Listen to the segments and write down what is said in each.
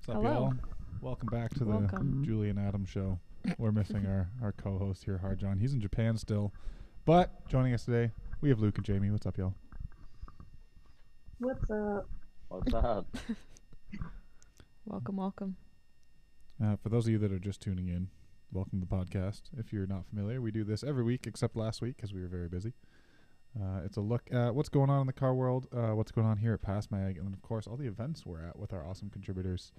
What's up, Hello. y'all? Welcome back to Welcome. the Julie and Adam show. We're missing our co-host here, Hard John. He's in Japan still. But joining us today, we have Luke and Jamie. What's up, y'all? What's up? What's up? Welcome. For those of you that are just tuning in, welcome to the podcast. If you're not familiar, we do this every week except last week because we were very busy. It's a look at what's going on in the car world, what's going on here at Pasmag, and then, of course, all the events we're at with our awesome contributors.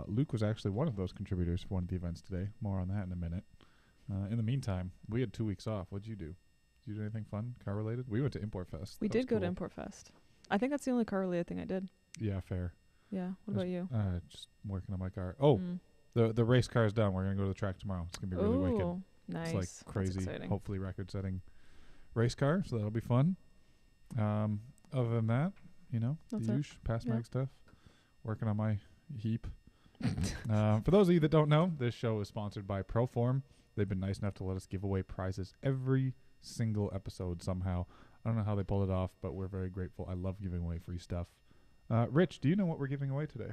Luke was actually one of those contributors for one of the events today. More on that in a minute. In the meantime, we had 2 weeks off. What'd you do? Did you do anything fun, car-related? We went to ImportFest. We That did was go to cool. ImportFest. I think that's the only car-related thing I did. Yeah, fair. Yeah. What about you? Just working on my car. Oh, the race car is done. We're going to go to the track tomorrow. It's going to be really wicked. Oh, nice. It's like That's crazy, exciting. hopefully record-setting race car, so that'll be fun. Other than that, That's the it. usual Pasmag Yeah. stuff. Working on my heap. For those of you that don't know, this show is sponsored by ProForm. They've been nice enough to let us give away prizes every single episode somehow. I don't know how they pulled it off, but we're very grateful. I love giving away free stuff. Rich, do you know what we're giving away today?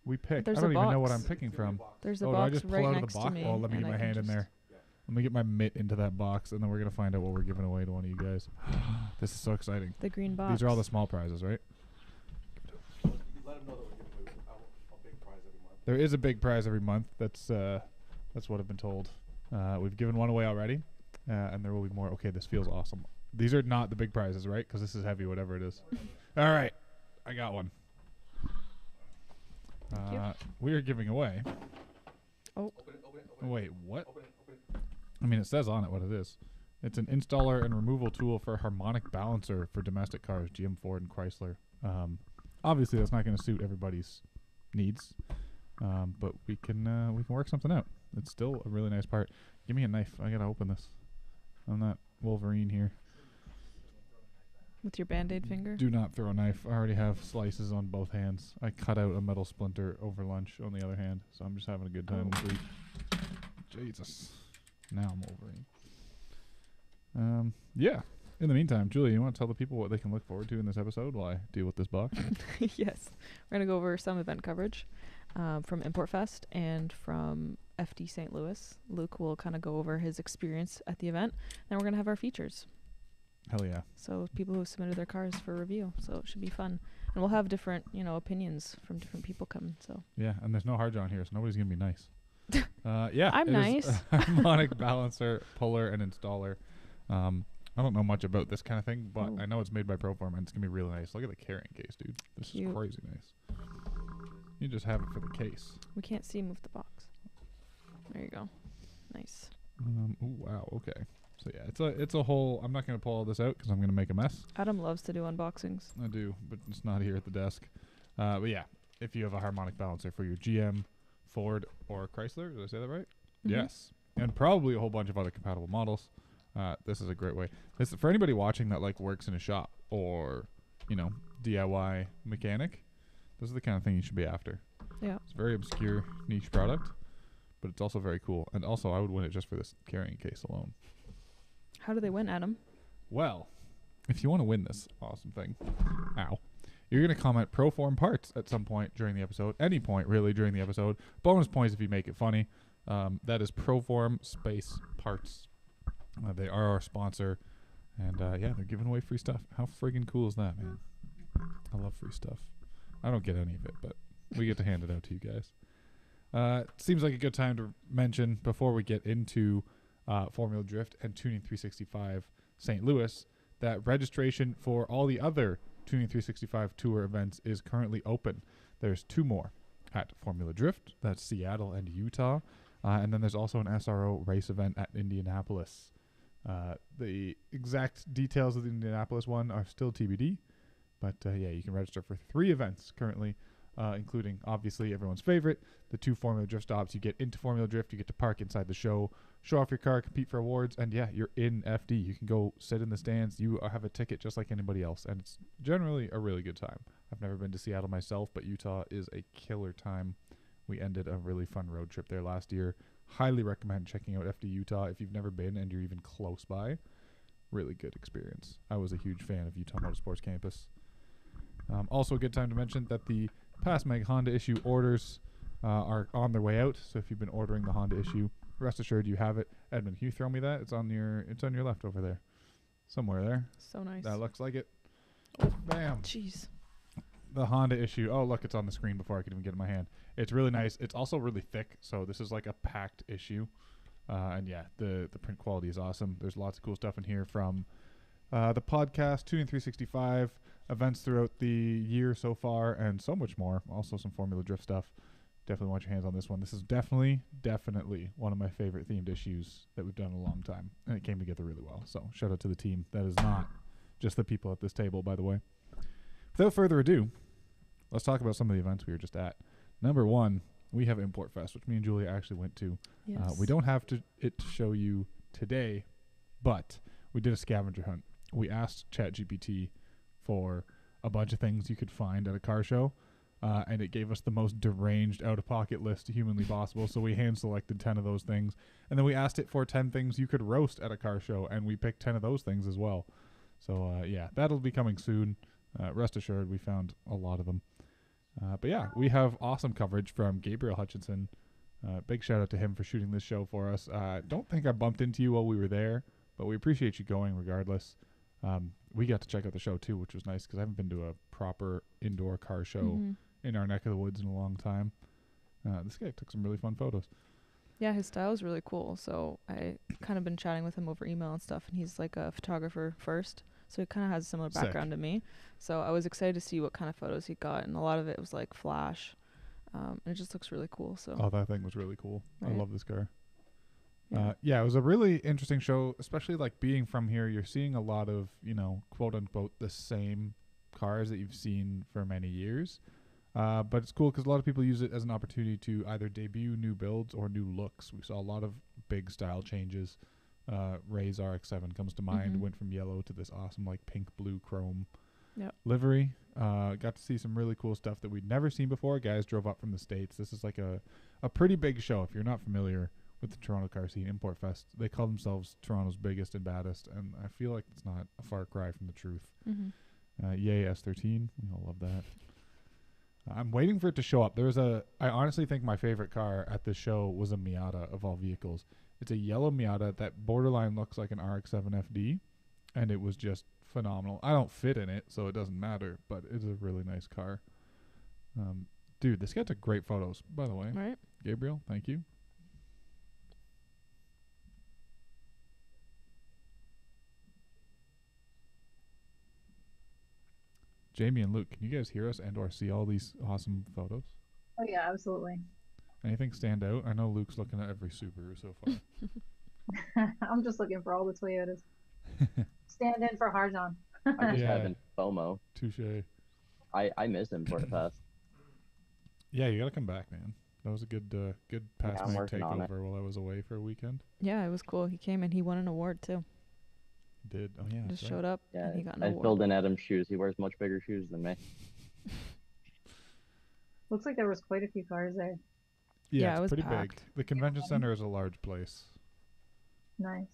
We picked. There's I a don't even know what box. I'm picking from. There's a Oh, do I box just pull right out of next the to box? me. Well, let me and get I my can hand in just- there. Let me get my mitt into that box, and then we're going to find out what we're giving away to one of you guys. This is so exciting. The green box. These are all the small prizes, right? Let them know that we're giving away a big prize every month. There is a big prize every month. That's what I've been told. We've given one away already, and there will be more. Okay, this feels awesome. These are not the big prizes, right? Because this is heavy, whatever it is. All right, I got one. Thank you. We are giving away. Oh. Wait, what? Open it. I mean, it says on it what it is. It's an installer and removal tool for a harmonic balancer for domestic cars, GM, Ford, and Chrysler. Obviously, that's not going to suit everybody's needs, but we can work something out. It's still a really nice part. Give me a knife. I gotta open this. I'm not Wolverine here. With your Band-Aid finger. Do not throw a knife. I already have slices on both hands. I cut out a metal splinter over lunch on the other hand, so I'm just having a good time. Oh. Jesus. Now I'm Wolverine. Yeah. In the meantime, Julie, you want to tell the people what they can look forward to in this episode while I deal with this box? Yes. We're going to go over some event coverage from ImportFest and from FD St. Louis. Luke will kind of go over his experience at the event. Then we're going to have our features. Hell yeah. So people who submitted their cars for review. So it should be fun. And we'll have different, opinions from different people coming. So Yeah, and there's no Hard John here, so nobody's going to be nice. Yeah. I'm it is nice. a harmonic balancer, puller, and installer. I don't know much about this kind of thing, but Oh. I know it's made by ProForm, and it's going to be really nice. Look at the carrying case, dude. This Cute. is crazy nice. You just have it for the case. we can't see move the box. There you go. Nice. Ooh, wow, okay. So yeah, it's a whole. I'm not going to pull all this out because I'm going to make a mess. Adam loves to do unboxings. I do, but it's not here at the desk. But yeah, if you have a harmonic balancer for your GM, Ford, or Chrysler, did I say that right? Mhm. Yes, and probably a whole bunch of other compatible models. This is a great way. This for anybody watching that works in a shop or DIY mechanic. This is the kind of thing you should be after. Yeah. It's a very obscure niche product, but it's also very cool. And also, I would win it just for this carrying case alone. How do they win, Adam? Well, if you want to win this awesome thing, you're going to comment ProForm parts at some point during the episode. Any point, really, during the episode. Bonus points if you make it funny. That is ProForm space parts. They are our sponsor. And, yeah, they're giving away free stuff. How friggin' cool is that, man? I love free stuff. I don't get any of it, but we get to hand it out to you guys. Seems like a good time to mention, before we get into Formula Drift and Tuning 365 St. Louis, that registration for all the other Tuning 365 tour events is currently open. There's 2 more at Formula Drift. That's Seattle and Utah. And then there's also an SRO race event at Indianapolis. The exact details of the Indianapolis one are still TBD. But, yeah, you can register for 3 events currently, including, obviously, everyone's favorite, the 2 Formula Drift stops. You get into Formula Drift, you get to park inside the show, show off your car, compete for awards, and, yeah, you're in FD. You can go sit in the stands. You have a ticket just like anybody else, and it's generally a really good time. I've never been to Seattle myself, but Utah is a killer time. We ended a really fun road trip there last year. Highly recommend checking out FD Utah if you've never been and you're even close by. Really good experience. I was a huge fan of Utah Motorsports Campus. Also a good time to mention that the Pasmag Honda issue orders are on their way out. So if you've been ordering the Honda issue, rest assured you have it. Edmund, can you throw me that? It's on your left over there, somewhere there. So nice. That looks like it. Oh, bam. Jeez. The Honda issue. Oh, look, it's on the screen before I could even get it in my hand. It's really nice. It's also really thick, so this is like a packed issue. And yeah, the print quality is awesome. There's lots of cool stuff in here from the podcast, Tuning 365, events throughout the year so far, and so much more. Also some Formula Drift stuff. Definitely want your hands on this one. This is definitely one of my favorite themed issues that we've done in a long time, and it came together really well. So shout out to the team. That is not just the people at this table, by the way. Without further ado, let's talk about some of the events we were just at. Number one, we have ImportFest, which me and Julia actually went to. Yes. We don't have it to show you today, but we did a scavenger hunt. We asked ChatGPT for a bunch of things you could find at a car show, and it gave us the most deranged out-of-pocket list humanly possible, so we hand-selected 10 of those things. And then we asked it for 10 things you could roast at a car show, and we picked 10 of those things as well. So, yeah, that'll be coming soon. Rest assured, we found a lot of them. But yeah, we have awesome coverage from Gabriel Hutchinson. Big shout out to him for shooting this show for us. Don't think I bumped into you while we were there, but we appreciate you going regardless. We got to check out the show too, which was nice because I haven't been to a proper indoor car show in our neck of the woods in a long time. This guy took some really fun photos. Yeah, his style is really cool. So I kind of been chatting with him over email and stuff, and he's like a photographer first. So he kind of has a similar background to me. So I was excited to see what kind of photos he got, and a lot of it was like flash. And it just looks really cool. So Oh, that thing was really cool. Right. I love this car. Yeah. Yeah, it was a really interesting show, especially like being from here. You're seeing a lot of, quote unquote, the same cars that you've seen for many years. But it's cool because a lot of people use it as an opportunity to either debut new builds or new looks. We saw a lot of big style changes. Ray's RX-7 comes to mind. Went from yellow to this awesome like pink, blue, chrome livery. Got to see some really cool stuff that we'd never seen before. Guys drove up from the States. This is like a pretty big show. If you're not familiar with the Toronto car scene, ImportFest, they call themselves Toronto's biggest and baddest, and I feel like it's not a far cry from the truth. Yay S13, we all love that. I'm waiting for it to show up. I honestly think my favorite car at this show was a Miata of all vehicles. It's a yellow Miata that borderline looks like an RX-7 FD, and it was just phenomenal. I don't fit in it, so it doesn't matter, but it's a really nice car. Dude, this guy took great photos, by the way. Right. Gabriel, thank you. Jamie and Luke, can you guys hear us and or see all these awesome photos? Oh yeah, absolutely. Anything stand out? I know Luke's looking at every Subaru so far. I'm just looking for all the Toyotas. Stand in for Harjan. I'm just Yeah. having FOMO. Touche. I miss ImportFest. Yeah, you gotta come back, man. That was a good I'm Pasmag working on it. takeover while I was away for a weekend. Yeah, it was cool. He came and he won an award too. Did. Oh yeah. Just that's right. showed up Yeah, and he got an I award. filled in Adam's shoes. He wears much bigger shoes than me. Looks like there was quite a few cars there. Yeah, it's it was pretty big. packed. The convention center is a large place, Nice.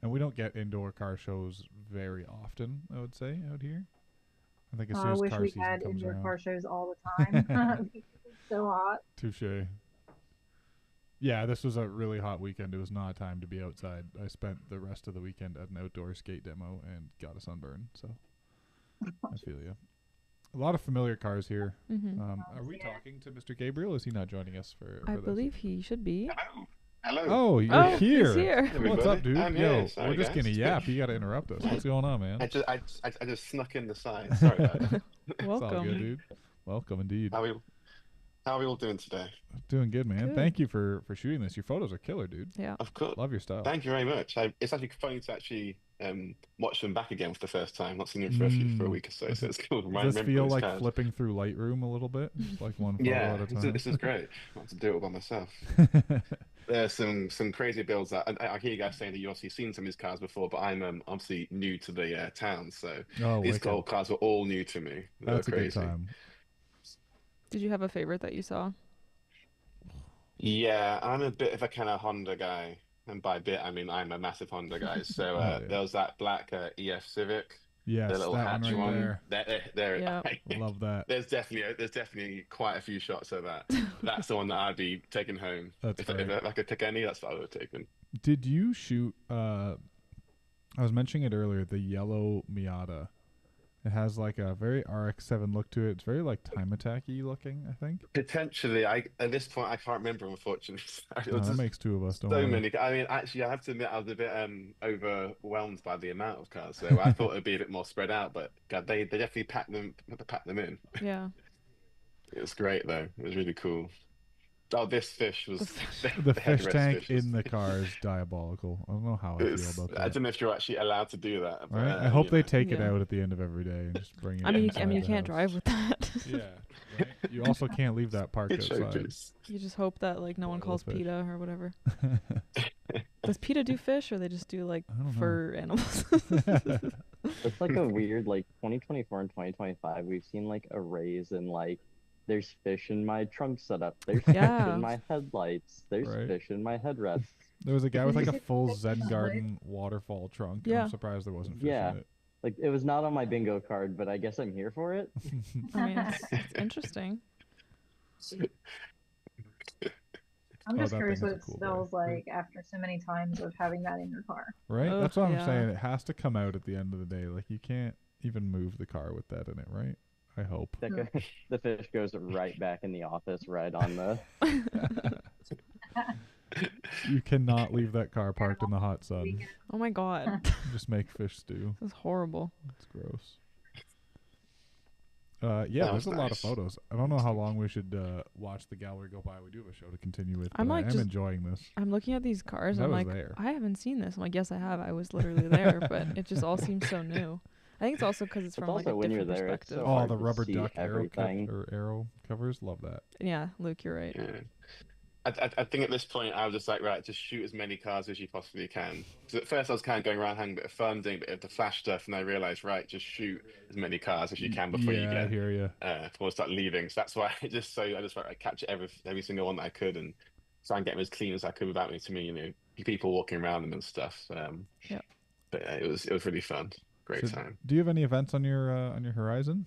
and we don't get indoor car shows very often. I would say out here. I think as soon I as wish car we season had comes indoor around. car shows all the time. It's so hot. Touche. Yeah, this was a really hot weekend. It was not a time to be outside. I spent the rest of the weekend at an outdoor skate demo and got a sunburn. So I feel you. A lot of familiar cars here. Are we talking to Mr. Gabriel? Is he not joining us for I this? believe he should be. Hello. Oh, you're Oh, here. he's here. What's up, dude? I'm Yo, here. Sorry, we're just guys. gonna yap. You gotta interrupt us. What's going on, man? I just snuck in the side. Sorry about that. It's all good, Welcome. dude. Welcome indeed. How are we all doing today? Doing good, man. Good. Thank you for shooting this. Your photos are killer, dude. Yeah. Of course. Love your style. Thank you very much. It's actually funny to actually watch them back again for the first time. Not seen them for a week or so, so it's cool. Does this feel like flipping through Lightroom a little bit? Just like one photo Yeah, at a time. this is great. I want to do it all by myself. There's some crazy builds that I hear you guys saying that you've obviously seen some of these cars before, but I'm obviously new to the town, so Oh, these wicked. cars were all new to me. They were That's a good crazy. time. Did you have a favorite that you saw? Yeah, I'm a bit of a kind of Honda guy, and by bit I mean I'm a massive Honda guy. So Oh, yeah. there was that black EF Civic. Yes, the little that hatch one right one. there. There. Yeah. Love that. There's definitely quite a few shots of that. That's the one that I'd be taking home. That's If great. I could pick any, that's what I would have taken. Did you shoot? I was mentioning it earlier. The yellow Miata. It has like a very RX-7 look to it. It's very like time attacky looking, I think. Potentially, at this point I can't remember, unfortunately. It No, was that just makes two of us. Don't so worry. many. I mean, actually, I have to admit I was a bit overwhelmed by the amount of cars. So I thought it'd be a bit more spread out, but God, they definitely packed them in. Yeah. It was great though. It was really cool. Oh, this fish was The the fish headrest tank fish was- in the car is diabolical. I don't know how I feel about I that. don't know if you're actually allowed to do that. But, Right? I hope they know. take it Yeah. out at the end of every day and just bring it. I mean, inside you the can't house. drive with that. Yeah, right? You also can't leave that parked Good outside. showpiece. You just hope that like no one Little calls fish. PETA or whatever. Does PETA do fish, or they just do like I don't know. fur animals? It's like a weird, like 2024 and 2025. We've seen like a raise in like, there's fish in my trunk setup. There's Yeah. fish in my headlights. There's Right. fish in my headrests. There was a guy with like a Is it full fish Zen on Garden waterfall trunk. and Yeah. I'm surprised there wasn't fish Yeah. in it. Like it was not on my bingo card, but I guess I'm here for it. I mean, it's interesting. I'm Oh, just that curious thing what is it a cool smells like after so many times of having that in your car. Right? Ugh, That's what I'm yeah. saying. It has to come out at the end of the day. Like you can't even move the car with that in it, right? I hope. The fish goes right back in the office, right on the. You cannot leave that car parked in the hot sun. Oh my god, Just make fish stew. this is horrible. It's gross. Yeah, That there's was a lot of nice. photos. I don't know how long we should watch the gallery go by. We do have a show to continue with. I'm but like I am just- enjoying this. I'm looking at these cars. I I'm was like, there. I haven't seen this. I'm like, yes, I have. I was literally there, but it just all seems so new. I think it's also because it's It's from like a also when you're different there, it's perspective. so Oh, hard the to rubber see duck everything. arrow covers. Love that. Yeah, Luke, you're right. Yeah. I think at this point I was just like, right, just shoot as many cars as you possibly can. So at first I was kind of going around having a bit of fun, doing a bit of the flash stuff, and I realized, right, just shoot as many cars as you can before you I get hear you. before I start leaving. So that's why I just like, capture every single one that I could and try and get them as clean as I could without people walking around them and stuff. Yeah. But it was really fun. Great So time. Do you have any events on your horizon?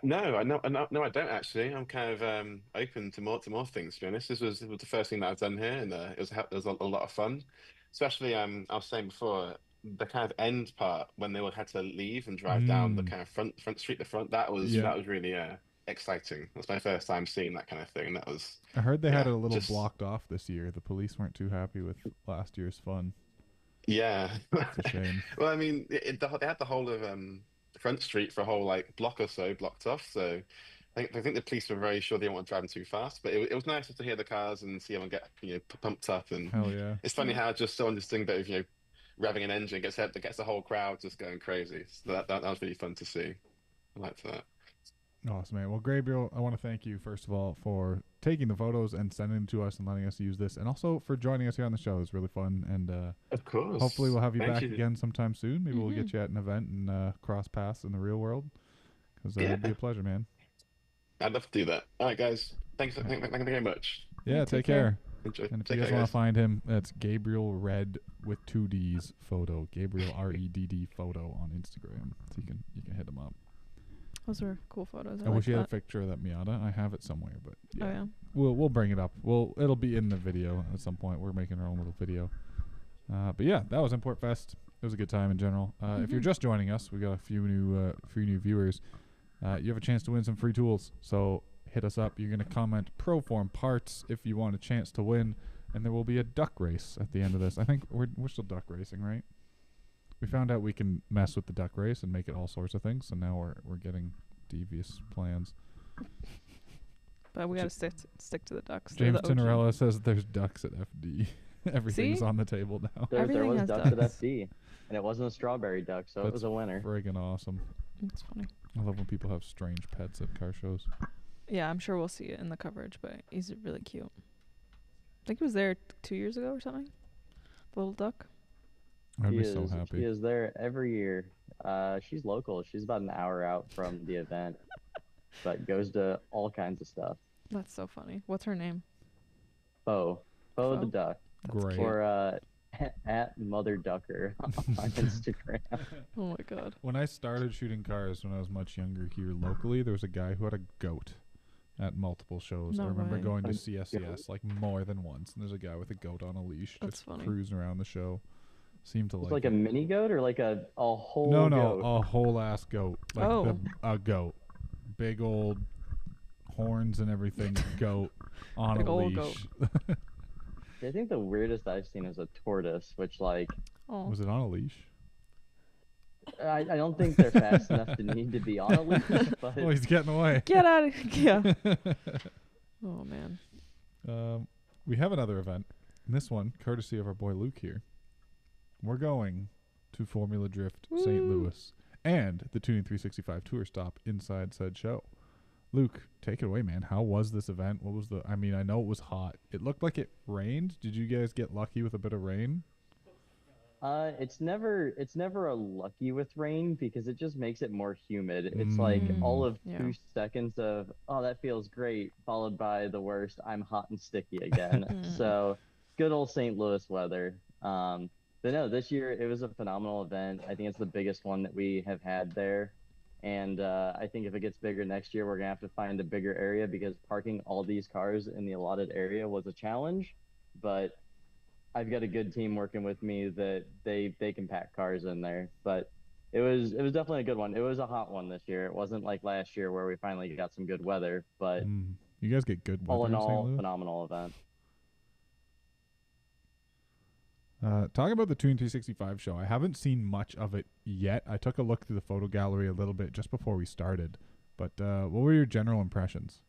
No, I don't actually. I'm kind of open to more things. To be honest, this was the first thing that I've done here, and it was a lot of fun. Especially, I was saying before, the kind of end part when they all had to leave and drive down the kind of front street. That was really exciting. That's my first time seeing that kind of thing. That was. I heard they had it a little just- blocked off this year. The police weren't too happy with last year's fun. Yeah. It's a shame. Well, I mean, they had the whole of Front Street for a whole like block or so blocked off. So I think the police were very sure they didn't want to drive them too fast. But it was nice just to hear the cars and see everyone get pumped up. And Hell yeah. it's funny how just someone just doing a bit of revving an engine gets the whole crowd just going crazy. So that was really fun to see. I liked that. Awesome, man. Well, Gabriel, I want to thank you, first of all, for taking the photos and sending them to us and letting us use this, and also for joining us here on the show. It was really fun, and Of course. hopefully we'll have you Thank back you. again sometime soon. Maybe we'll get you at an event and cross paths in the real world, because it'd be a pleasure, man. I'd love to do that. All right, guys. Thank you very much. Yeah, take care. Enjoy. And if Take you guys care, want to find him, that's Gabriel Red with 2 D's photo. Gabriel REDD photo on Instagram. So you can hit him up. Those were cool photos. I wish you had a picture of that Miata. I have it somewhere, but Oh yeah. we'll bring it up. It'll be in the video at some point. We're making our own little video. But yeah, that was ImportFest. It was a good time in general. If you're just joining us, we got a few new viewers. You have a chance to win some free tools. So hit us up. You're gonna comment ProForm parts if you want a chance to win, and there will be a duck race at the end of this. I think we're still duck racing, right? We found out we can mess with the duck race and make it all sorts of things. So now we're getting devious plans. But we gotta stick to the ducks. They're James the OG. Tinarella says there's ducks at FD. Everything's See? on the table now. There Everything was has ducks at ducks. FD, and it wasn't a strawberry duck, so it was a winner. Friggin' awesome. It's funny. I love when people have strange pets at car shows. Yeah, I'm sure we'll see it in the coverage, but he's really cute. I think he was there 2 years ago or something. The little duck. I'd She be so is- happy. She is there every year. She's local. She's about an hour out from the event, but goes to all kinds of stuff. That's so funny. What's her name? Bo the Bo? duck, That's Great. cute. or at Mother Ducker on Instagram. Oh my god. When I started shooting cars when I was much younger here locally, there was a guy who had a goat at multiple shows. I No remember way. going to A CSCS like more than once, and there's a guy with a goat on a leash That's just funny. cruising around the show. Seemed to It's like like a it. mini goat or like a whole No, goat? a whole ass goat. Like Oh. a goat. Big old horns and everything goat on Big a old leash. I think the weirdest I've seen is a tortoise, which like Oh. Was it on a leash? I don't think they're fast enough to need to be on a leash, but Oh, he's getting away. Get out of yeah. Oh man. We have another event. And this one, courtesy of our boy Luke here. We're going to Formula Drift St. Woo. Louis and the Tuning 365 tour stop inside said show. Luke, take it away, man. How was this event? What was I mean, I know it was hot. It looked like it rained. Did you guys get lucky with a bit of rain? it's never a lucky with rain because it just makes it more humid. It's like all of Yeah. 2 seconds of, oh, that feels great, followed by the worst, I'm hot and sticky again. So good old St. Louis weather. But no, this year it was a phenomenal event. I think it's the biggest one that we have had there. And I think if it gets bigger next year, we're gonna have to find a bigger area because parking all these cars in the allotted area was a challenge. But I've got a good team working with me that they can pack cars in there. But it was definitely a good one. It was a hot one this year. It wasn't like last year where we finally got some good weather. But You guys get good weather all in in St. all, Louis? phenomenal event. Talking about the Tuning 365 show, I haven't seen much of it yet. I took a look through the photo gallery a little bit just before we started. But what were your general impressions?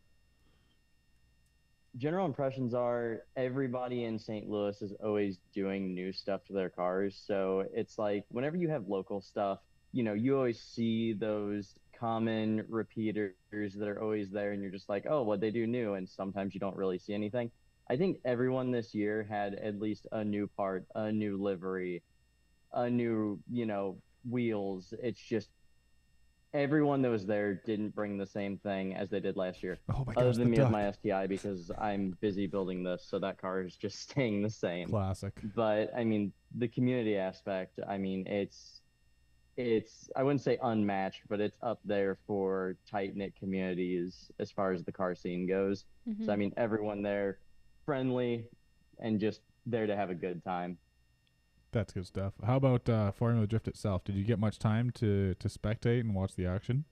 General impressions are everybody in St. Louis is always doing new stuff to their cars. So it's like whenever you have local stuff, you know, you always see those common repeaters that are always there and you're just like, oh, what they do new. And sometimes you don't really see anything. I think everyone this year had at least a new part, a new livery, a new, wheels. It's just everyone that was there didn't bring the same thing as they did last year. Oh my Other gosh, than the me duck. with my STI because I'm busy building this, so that car is just staying the same. Classic. But I mean, the community aspect, I mean, it's I wouldn't say unmatched, but it's up there for tight-knit communities as far as the car scene goes. So I mean, everyone there friendly and just there to have a good time. That's good stuff. How about Formula Drift itself? Did you get much time to spectate and watch the action?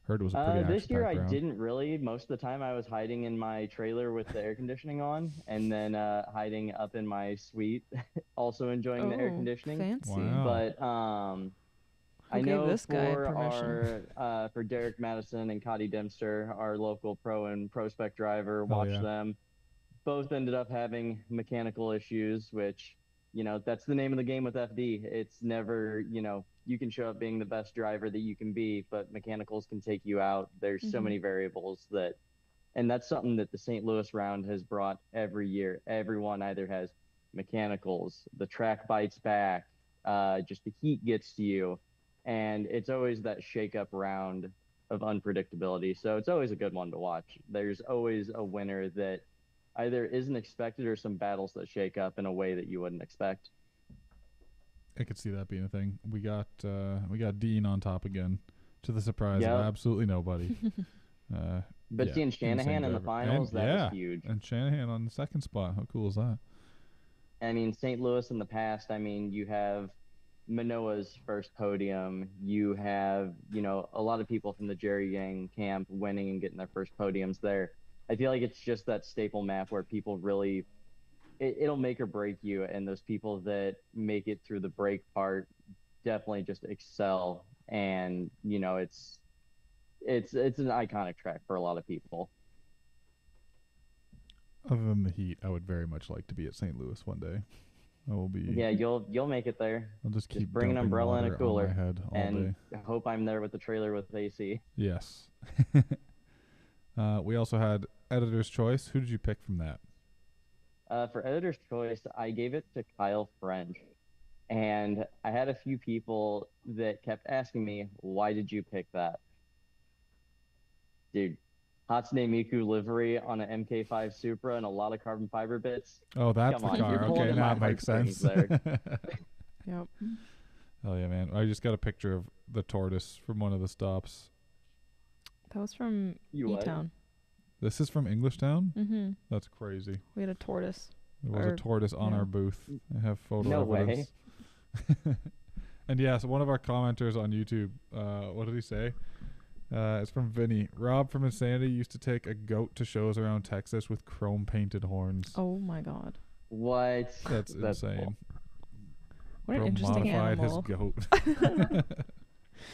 Heard it was a pretty This year I action-packed round. didn't really. Most of the time I was hiding in my trailer with the air conditioning on and then hiding up in my suite also enjoying the air conditioning. Fancy. Wow. But I gave know this guy for permission? for Derek Madison and Cody Dempster, our local pro and pro spec driver, Oh, watched yeah. them. Both ended up having mechanical issues, which, that's the name of the game with FD. It's never, you can show up being the best driver that you can be, but mechanicals can take you out. There's so many variables and that's something that the St. Louis round has brought every year. Everyone either has mechanicals, the track bites back, just the heat gets to you. And it's always that shake-up round of unpredictability. So it's always a good one to watch. There's always a winner that either isn't expected or some battles that shake up in a way that you wouldn't expect. I could see that being a thing. We got Dean on top again, to the surprise Yep. of absolutely nobody. But yeah, seeing Shanahan insane in the driver. finals, And- that yeah, was huge. and Shanahan on the second spot. How cool is that? I mean, St. Louis in the past, I mean, you have Manoa's first podium. You have, a lot of people from the Jerry Yang camp winning and getting their first podiums there. I feel like it's just that staple map where people really, it'll make or break you. And those people that make it through the break part definitely just excel. And, it's an iconic track for a lot of people. Other than the heat, I would very much like to be at St. Louis one day. I will be. Yeah, you'll make it there. I'll just keep bring an dumping umbrella and a water on cooler my head all and day. hope I'm there with the trailer with AC. Yes. We also had Editor's Choice. Who did you pick from that? For editor's choice, I gave it to Kyle French. And I had a few people that kept asking me, why did you pick that? Dude, Hatsune Miku livery on an MK5 Supra and a lot of carbon fiber bits. Oh, that's Come the on, you're car. pulling Okay, in my that makes heartstrings sense. Yep. Hell yeah, man. I just got a picture of the tortoise from one of the stops. That was from You what? E-Town. This is from Englishtown? Mm-hmm. That's crazy. We had a tortoise. There was a tortoise on yeah. our booth. I have photo No evidence. way. And yeah, so one of our commenters on YouTube, what did he say? It's from Vinny. Rob from Insanity used to take a goat to shows around Texas with chrome painted horns. Oh my god. What? That's insane. Cool. What an Bro interesting modified animal. his goat.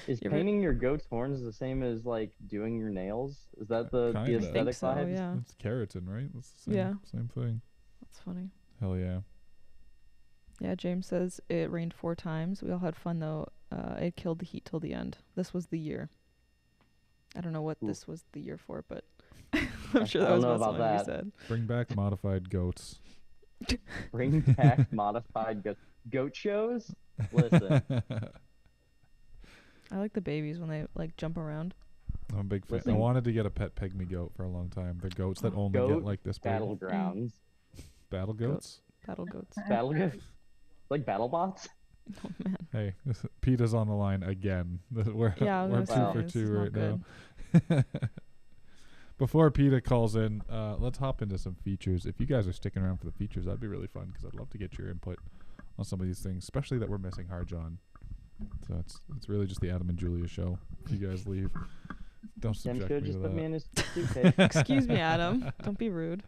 Is You ever- painting your goat's horns the same as like doing your nails? Is that the Kinda. I think aesthetic so, vibes? yeah. It's keratin, right? That's the same, Yeah. same thing. That's funny. Hell yeah. Yeah, James says it rained 4 times. We all had fun though. It killed the heat till the end. This was the year. I don't know what this was the year for, but I'm sure that I was don't know what about something you that. said. Bring back modified goats. Bring back modified goat shows? Listen. I like the babies when they like jump around. I'm a big fan. I Listen. wanted to get a pet pygmy goat for a long time. They're goats that only Goat get like this big. Battlegrounds. Battle goats? Battle goats. Battle goats? Like battle bots? Oh man. Hey, PETA's on the line again. We're Yeah, I was we're gonna two say, for this two is not right now. Before PETA calls in, let's hop into some features. If you guys are sticking around for the features, that'd be really fun because I'd love to get your input on some of these things, especially that we're missing Harjon. So it's really just the Adam and Julia show. If you guys leave, don't Tim subject should me just to put me in that. his suitcase. Excuse me, Adam. Don't be rude.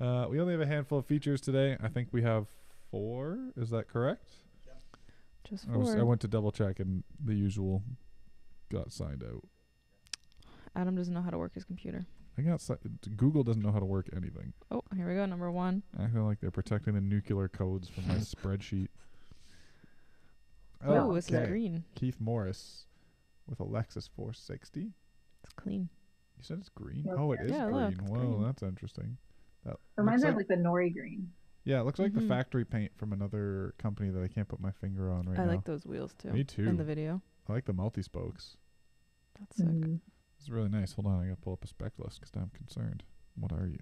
We only have a handful of features today. I think we have 4. Is that correct? Just I 4. went to double check and the usual got signed out. Adam doesn't know how to work his computer. Google doesn't know how to work anything. Oh, here we go. Number 1. Acting like they're protecting the nuclear codes from my spreadsheet. Oh, this is okay. green. Keith Morris with a Lexus 460. It's clean. You said it's green? Yeah. Oh, it is Yeah, green. look, it's Whoa, green. that's interesting. That Reminds me looks of like the Nori Green. yeah, it looks like the Mhm. factory paint from another company that I can't put my finger on right I now. like those wheels too. Me too. In the video. I like the multi-spokes. That's sick. Mhm. It's really nice. Hold on, I gotta pull up a spec list because I'm concerned. What are you?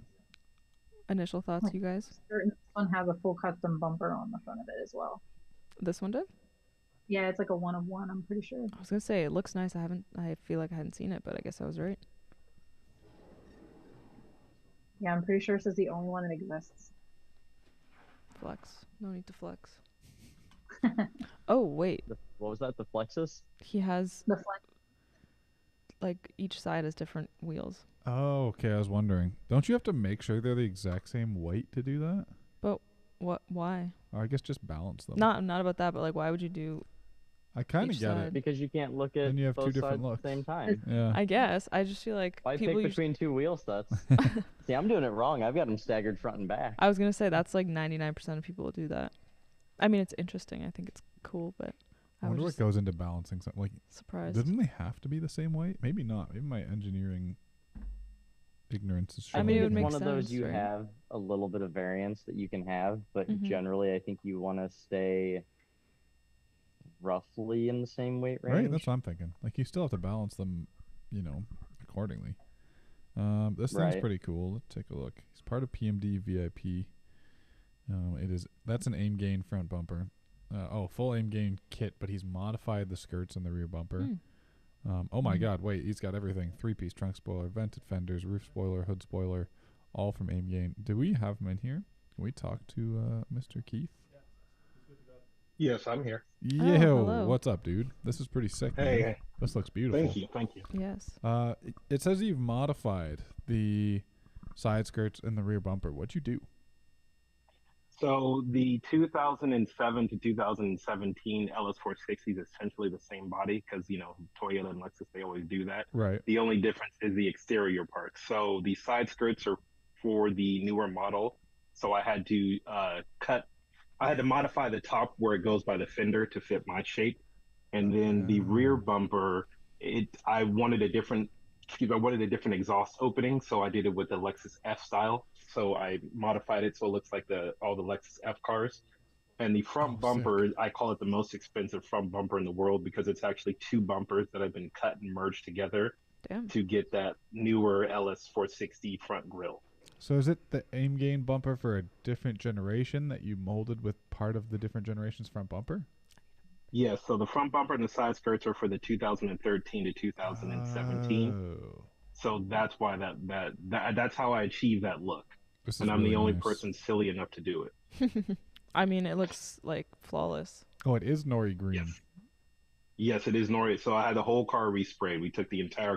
Initial thoughts, you guys? Certain this one has a full custom bumper on the front of it as well. This one did? Yeah, it's like a 1 of 1, I'm pretty sure. I was gonna say it looks nice. I feel like I hadn't seen it, but I guess I was right. Yeah, I'm pretty sure this is the only one that exists. Flex. No need to flex. Oh wait, What was that? The Flexus? he has The flex. like each side has different wheels. Oh, okay. I was wondering. Don't you have to make sure they're the exact same weight to do that? What? Why? Or I guess just balance them. Not about that, but like, why would you do? I kind of each get side. it. Because you can't look at Then you have two both different sides looks. at the same time. Yeah. I guess I just feel like Why people. pick between 2 wheel sets? See, I'm doing it wrong. I've got them staggered front and back. I was gonna say that's like 99% of people will do that. I mean, it's interesting. I think it's cool, but I I wonder was what just goes into balancing something. Like, surprised. doesn't they have to be the same weight? Maybe not. Maybe my engineering ignorance is I showing. mean, it would it's make one of those sense, you right? have a little bit of variance that you can have, but Mhm. generally, I think you want to stay roughly in the same weight range. Right, that's what I'm thinking. Like, you still have to balance them, accordingly. This thing's Right. pretty cool. Let's take a look. He's part of PMD VIP. That's an aim gain front bumper. Full aim gain kit, but he's modified the skirts and the rear bumper. Oh my God! Wait, he's got everything: 3-piece trunk spoiler, vented fenders, roof spoiler, hood spoiler, all from aim gain. Do we have him in here? Can we talk to Mr. Keith? Yes, I'm here. Yo, hello. what's up, dude? This is pretty sick. Hey, man. This looks beautiful. thank you. Yes. It says you've modified the side skirts and the rear bumper. What'd you do? So the 2007 to 2017 LS460 is essentially the same body because, Toyota and Lexus, they always do that. Right. The only difference is the exterior part. So the side skirts are for the newer model. So I had to modify the top where it goes by the fender to fit my shape. And then the rear bumper, I wanted a different exhaust opening. So I did it with the Lexus F style. So I modified it so it looks like all the Lexus F cars. And the front bumper, I call it the most expensive front bumper in the world because it's actually 2 bumpers that have been cut and merged together Damn. to get that newer LS460 front grille. So is it the aim gain bumper for a different generation that you molded with part of the different generation's front bumper? Yes, so the front bumper and the side skirts are for the 2013 to 2017. Oh, So that's why that's how I achieve that look. this is And I'm really the only nice. person silly enough to do it. I mean, it looks like flawless. Oh, it is Nori Green. Yes. Yes, it is Nori. So I had the whole car resprayed. We took the entire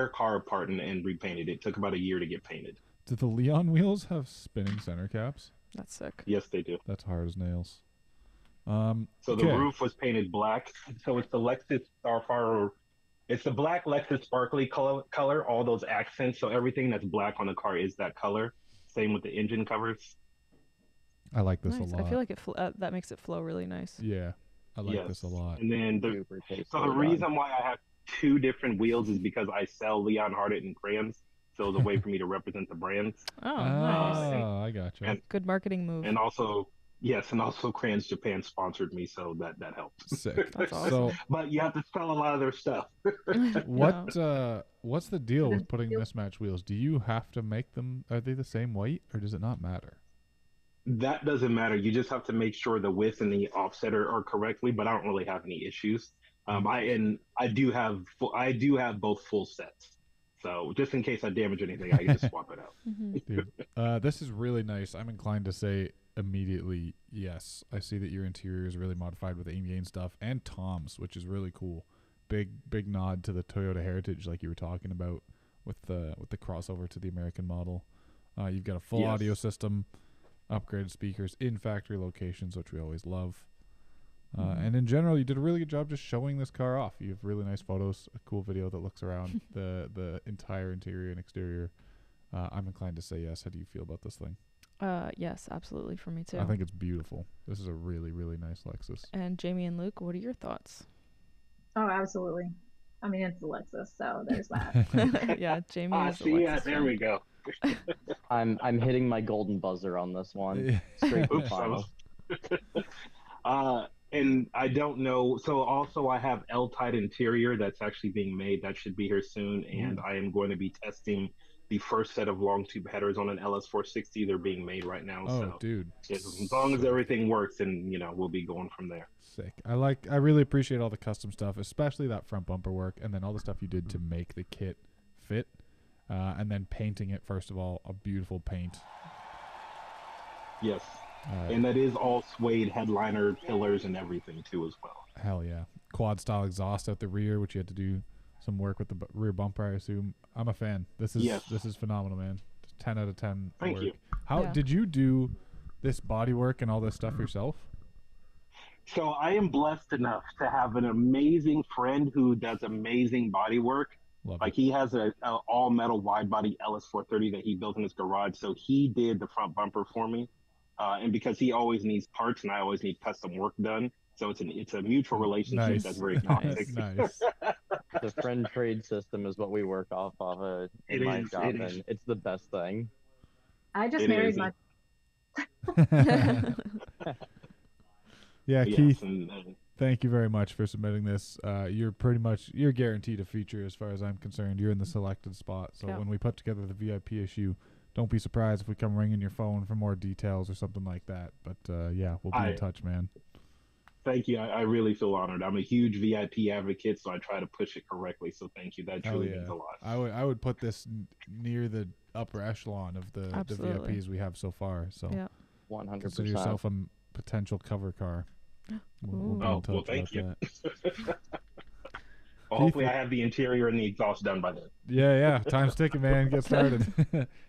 car apart and repainted it. It took about a year to get painted. Do the Leon wheels have spinning center caps? That's sick. Yes, they do. That's hard as nails. So okay. the roof was painted black. So it's the Lexus Starfire. It's the black Lexus sparkly color, all those accents. So everything that's black on the car is that color. Same with the engine covers. I like this Nice. a lot. I feel like that makes it flow really nice. Yeah, I like this a lot. And then the reason why I have two different wheels is because I sell Leon Harden crayons. So it's a way for me to represent the brands. Oh, nice. Oh, I gotcha. Good marketing move. And also, yes, and also Crayons Japan sponsored me, so that helps. Sick. That's awesome. So, But you have to sell a lot of their stuff. what's the deal with putting mismatched wheels? Do you have to make them? Are they the same weight, or does it not matter? That doesn't matter. You just have to make sure the width and the offset are correctly. But I don't really have any issues. I do have both full sets. So just in case I damage anything, I can just swap it out. Dude, this is really nice. I'm inclined to say immediately yes. I see that your interior is really modified with aim gain stuff and Tom's, which is really cool. Big nod to the Toyota heritage, like you were talking about with the crossover to the American model. You've got a full audio system, upgraded speakers in factory locations, which we always love. And in general, you did a really good job just showing this car off. You have really nice photos, a cool video that looks around the entire interior and exterior. I'm inclined to say yes. How do you feel about this thing? Yes, absolutely, for me too. I think it's beautiful. This is a really, really nice Lexus. And Jamie and Luke, what are your thoughts? Oh, absolutely. I mean, it's the Lexus, so there's that. Yeah, Jamie is the see, Lexus there fan. we go. I'm hitting my golden buzzer on this one. Straight to the final. And I don't know. So also I have L-Tide interior that's actually being made. That should be here soon. And I am going to be testing the first set of long tube headers on an LS460. They're being made right now. Oh, so dude. as long as everything works, and we'll be going from there. Sick. I really appreciate all the custom stuff, especially that front bumper work, and then all the stuff you did to make the kit fit, and then painting it. First of all, a beautiful paint. Yes. And that is all suede headliner, pillars, and everything too as well. Hell yeah. Quad style exhaust out the rear, which you had to do some work with the rear bumper, I assume. I'm a fan. This is phenomenal, man. 10 out of 10 Thank work. you. How did you do this body work and all this stuff yourself? So I am blessed enough to have an amazing friend who does amazing body work. Love he has a all metal wide body LS430 that he built in his garage. So he did the front bumper for me. And because he always needs parts and I always need custom work done. So it's a mutual relationship that's very toxic. Nice. The friend trade system is what we work off of in my job, and it's the best thing. I just married my. Yeah, Keith, and, thank you very much for submitting this. You're guaranteed a feature as far as I'm concerned. You're in the selected spot. So when we put together the VIP issue, don't be surprised if we come ringing your phone for more details or something like that. But we'll be in touch, man. Thank you. I really feel honored. I'm a huge VIP advocate, so I try to push it correctly. So thank you. That truly means a lot. I would put this near the upper echelon of the VIPs we have so far. So 100%. Consider yourself a potential cover car. We'll be in touch thank you. that. Well, hopefully I have the interior and the exhaust done by then. Yeah. Time's ticking, man. Get started.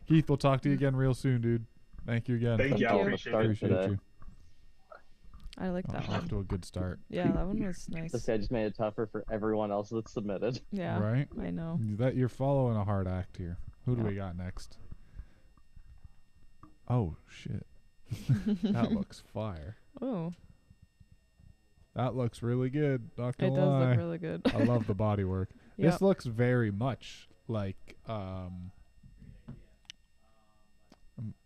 Keith, we'll talk to you again real soon, dude. Thank you again. Thank you. I appreciate you. I like that one. Off to a good start. Yeah, that one was nice. This guy just made it tougher for everyone else that's submitted. Yeah, right? I know. That you're following a hard act here. Who do we got next? Oh, shit. That looks fire. Oh. That looks really good. Not gonna It does lie. look really good. I love the body work. Yep. This looks very much like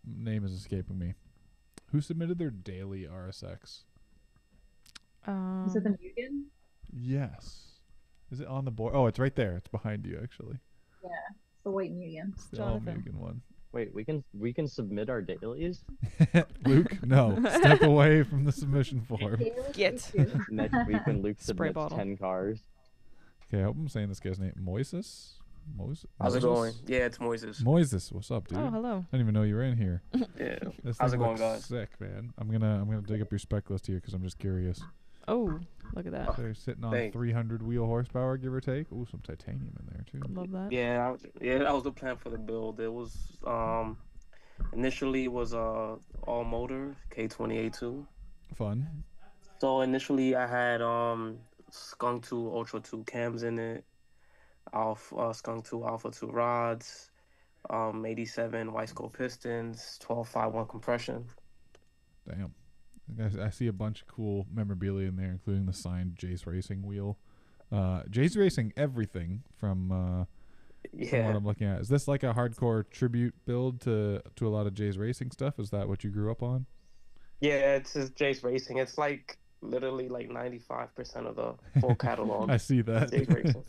name is escaping me. Who submitted their daily RSX? Is it the Mugen? Yes. Is it on the board? Oh, it's right there. It's behind you, actually. Yeah, it's the white Mugen. It's the all Mugen one. Wait, we can submit our dailies? Luke, no. Step away from the submission form. Get. Next week when Luke Spray submits bottle. 10 cars. Okay, I hope I'm saying this guy's name. Moises? How's it going? Yeah, it's Moises. Moises, what's up, dude? Oh, hello. I didn't even know you were in here. Yeah. This How's thing it going, looks guys? sick, man. I'm gonna dig up your spec list here because I'm just curious. Oh, look at that. They're sitting on Thanks. 300 wheel horsepower, give or take. Ooh, some titanium in there too. Love that. Yeah, that was the plan for the build. It was initially it was all motor K28.2. Fun. So initially I had Skunk 2 Ultra 2 cams in it, Skunk 2 Alpha 2 rods, 87 Wiseco pistons, 12.51 compression. Damn. I see a bunch of cool memorabilia in there, including the signed Jace Racing wheel. Jace Racing everything from what I'm looking at. Is this like a hardcore tribute build to a lot of Jace Racing stuff? Is that what you grew up on? Yeah, it's just Jace Racing. It's like literally like 95% of the full catalog. I see that. Jace Racing.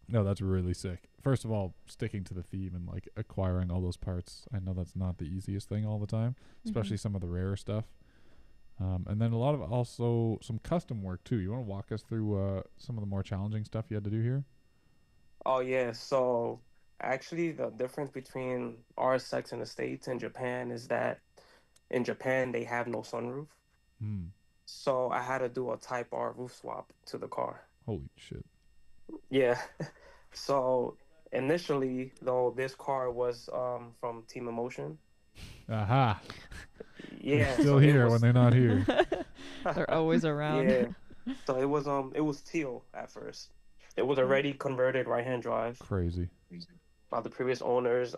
No, that's really sick. First of all, sticking to the theme and like acquiring all those parts. I know that's not the easiest thing all the time, especially some of the rarer stuff. And then a lot of also some custom work too. You want to walk us through some of the more challenging stuff you had to do here? Oh yeah, so actually the difference between RSX in the States and Japan is that in Japan they have no sunroof. So I had to do a Type R roof swap to the car. Holy shit. Yeah. So initially though this car was from Team Emotion. Aha. Yeah. Still here when they're not here. They're always around. Yeah. So it was teal at first. It was already converted right-hand drive Crazy. by the previous owners.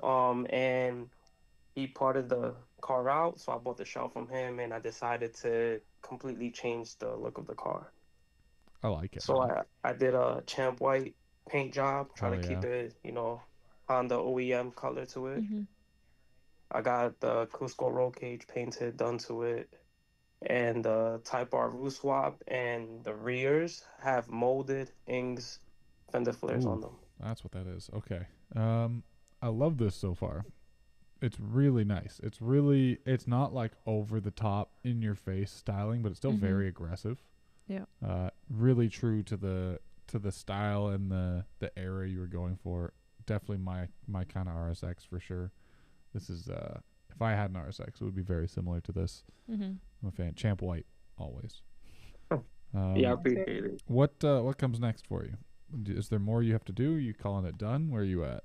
And he parted the car out, so I bought the shell from him, and I decided to completely change the look of the car. I like it. So I did a champ white paint job, trying to Oh, keep it, Honda OEM color to it. I got the Cusco roll cage painted, done to it, and the Type R roof swap, and the rears have molded Ings fender flares on them. That's what that is. Okay. I love this so far. It's really nice. It's not like over the top in your face styling, but it's still very aggressive. Yeah. Really true to the style and the era you were going for. Definitely my kind of RSX for sure. This is if I had an RSX, it would be very similar to this. I'm a fan. Champ white always. Yeah, I appreciate it. What comes next for you? Is there more you have to do? You calling it done? Where are you at?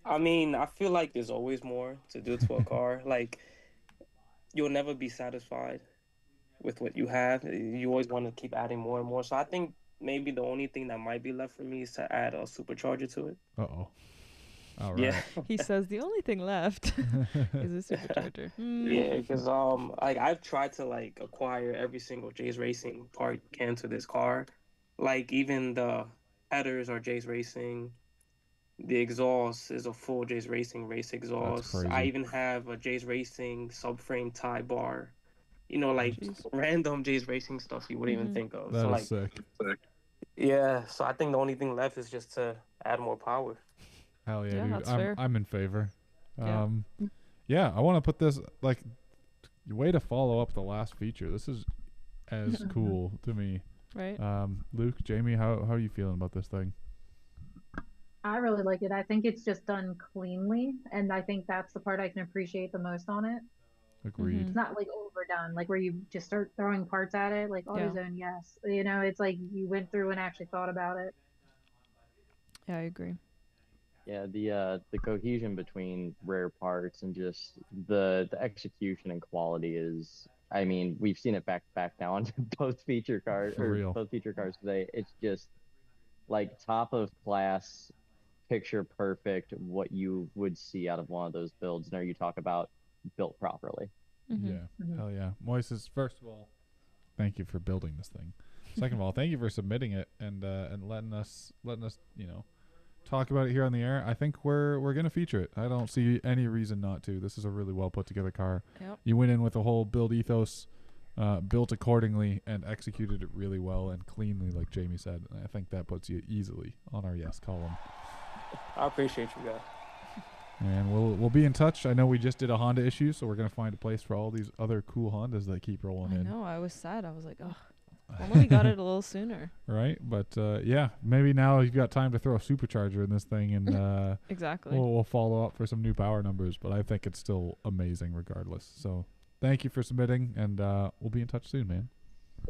I mean, I feel like there's always more to do to a car. Like, you'll never be satisfied with what you have. You always want to keep adding more and more. So I think maybe the only thing that might be left for me is to add a supercharger to it. Uh-oh. All right. Yeah. He says the only thing left is a supercharger. Yeah, because like I've tried to like acquire every single Jace Racing part can to this car. Like even the headers are Jace Racing. The exhaust is a full Jace Racing race exhaust. crazy. I even have a Jace Racing subframe tie bar. Like random Jace Racing stuff you wouldn't even think of. That So is like, sick. yeah. So I think the only thing left is just to add more power. Hell yeah, Yeah, dude. that's fair. I'm in favor. Yeah. Yeah, I want to put this like way to follow up the last feature. This is as cool to me. Right. Luke, Jamie, how are you feeling about this thing? I really like it. I think it's just done cleanly, and I think that's the part I can appreciate the most on it. Agreed. It's not like overdone, like where you just start throwing parts at it, like AutoZone, yes. It's like you went through and actually thought about it. Yeah, I agree. Yeah, the cohesion between rare parts and just the execution and quality is, I mean, we've seen it back now on both feature cars both feature cars today. It's just like top of class, picture perfect what you would see out of one of those builds. Now you talk about built properly. Yeah. Hell yeah. Moises, first of all, thank you for building this thing. Second of all, thank you for submitting it and letting us talk about it here on the air. I think we're gonna feature it. I don't see any reason not to. This is a really well put together car. Yep. You went in with a whole build ethos, built accordingly, and executed it really well and cleanly, like Jamie said. And I think that puts you easily on our yes column. I appreciate you guys. And we'll be in touch. I know we just did a Honda issue, so we're gonna find a place for all these other cool Hondas that keep rolling in. I know. I was sad. I was like, oh, only we got it a little sooner. Right, but yeah, maybe now you've got time to throw a supercharger in this thing, and exactly. We'll follow up for some new power numbers. But I think it's still amazing regardless. So thank you for submitting, and we'll be in touch soon, man.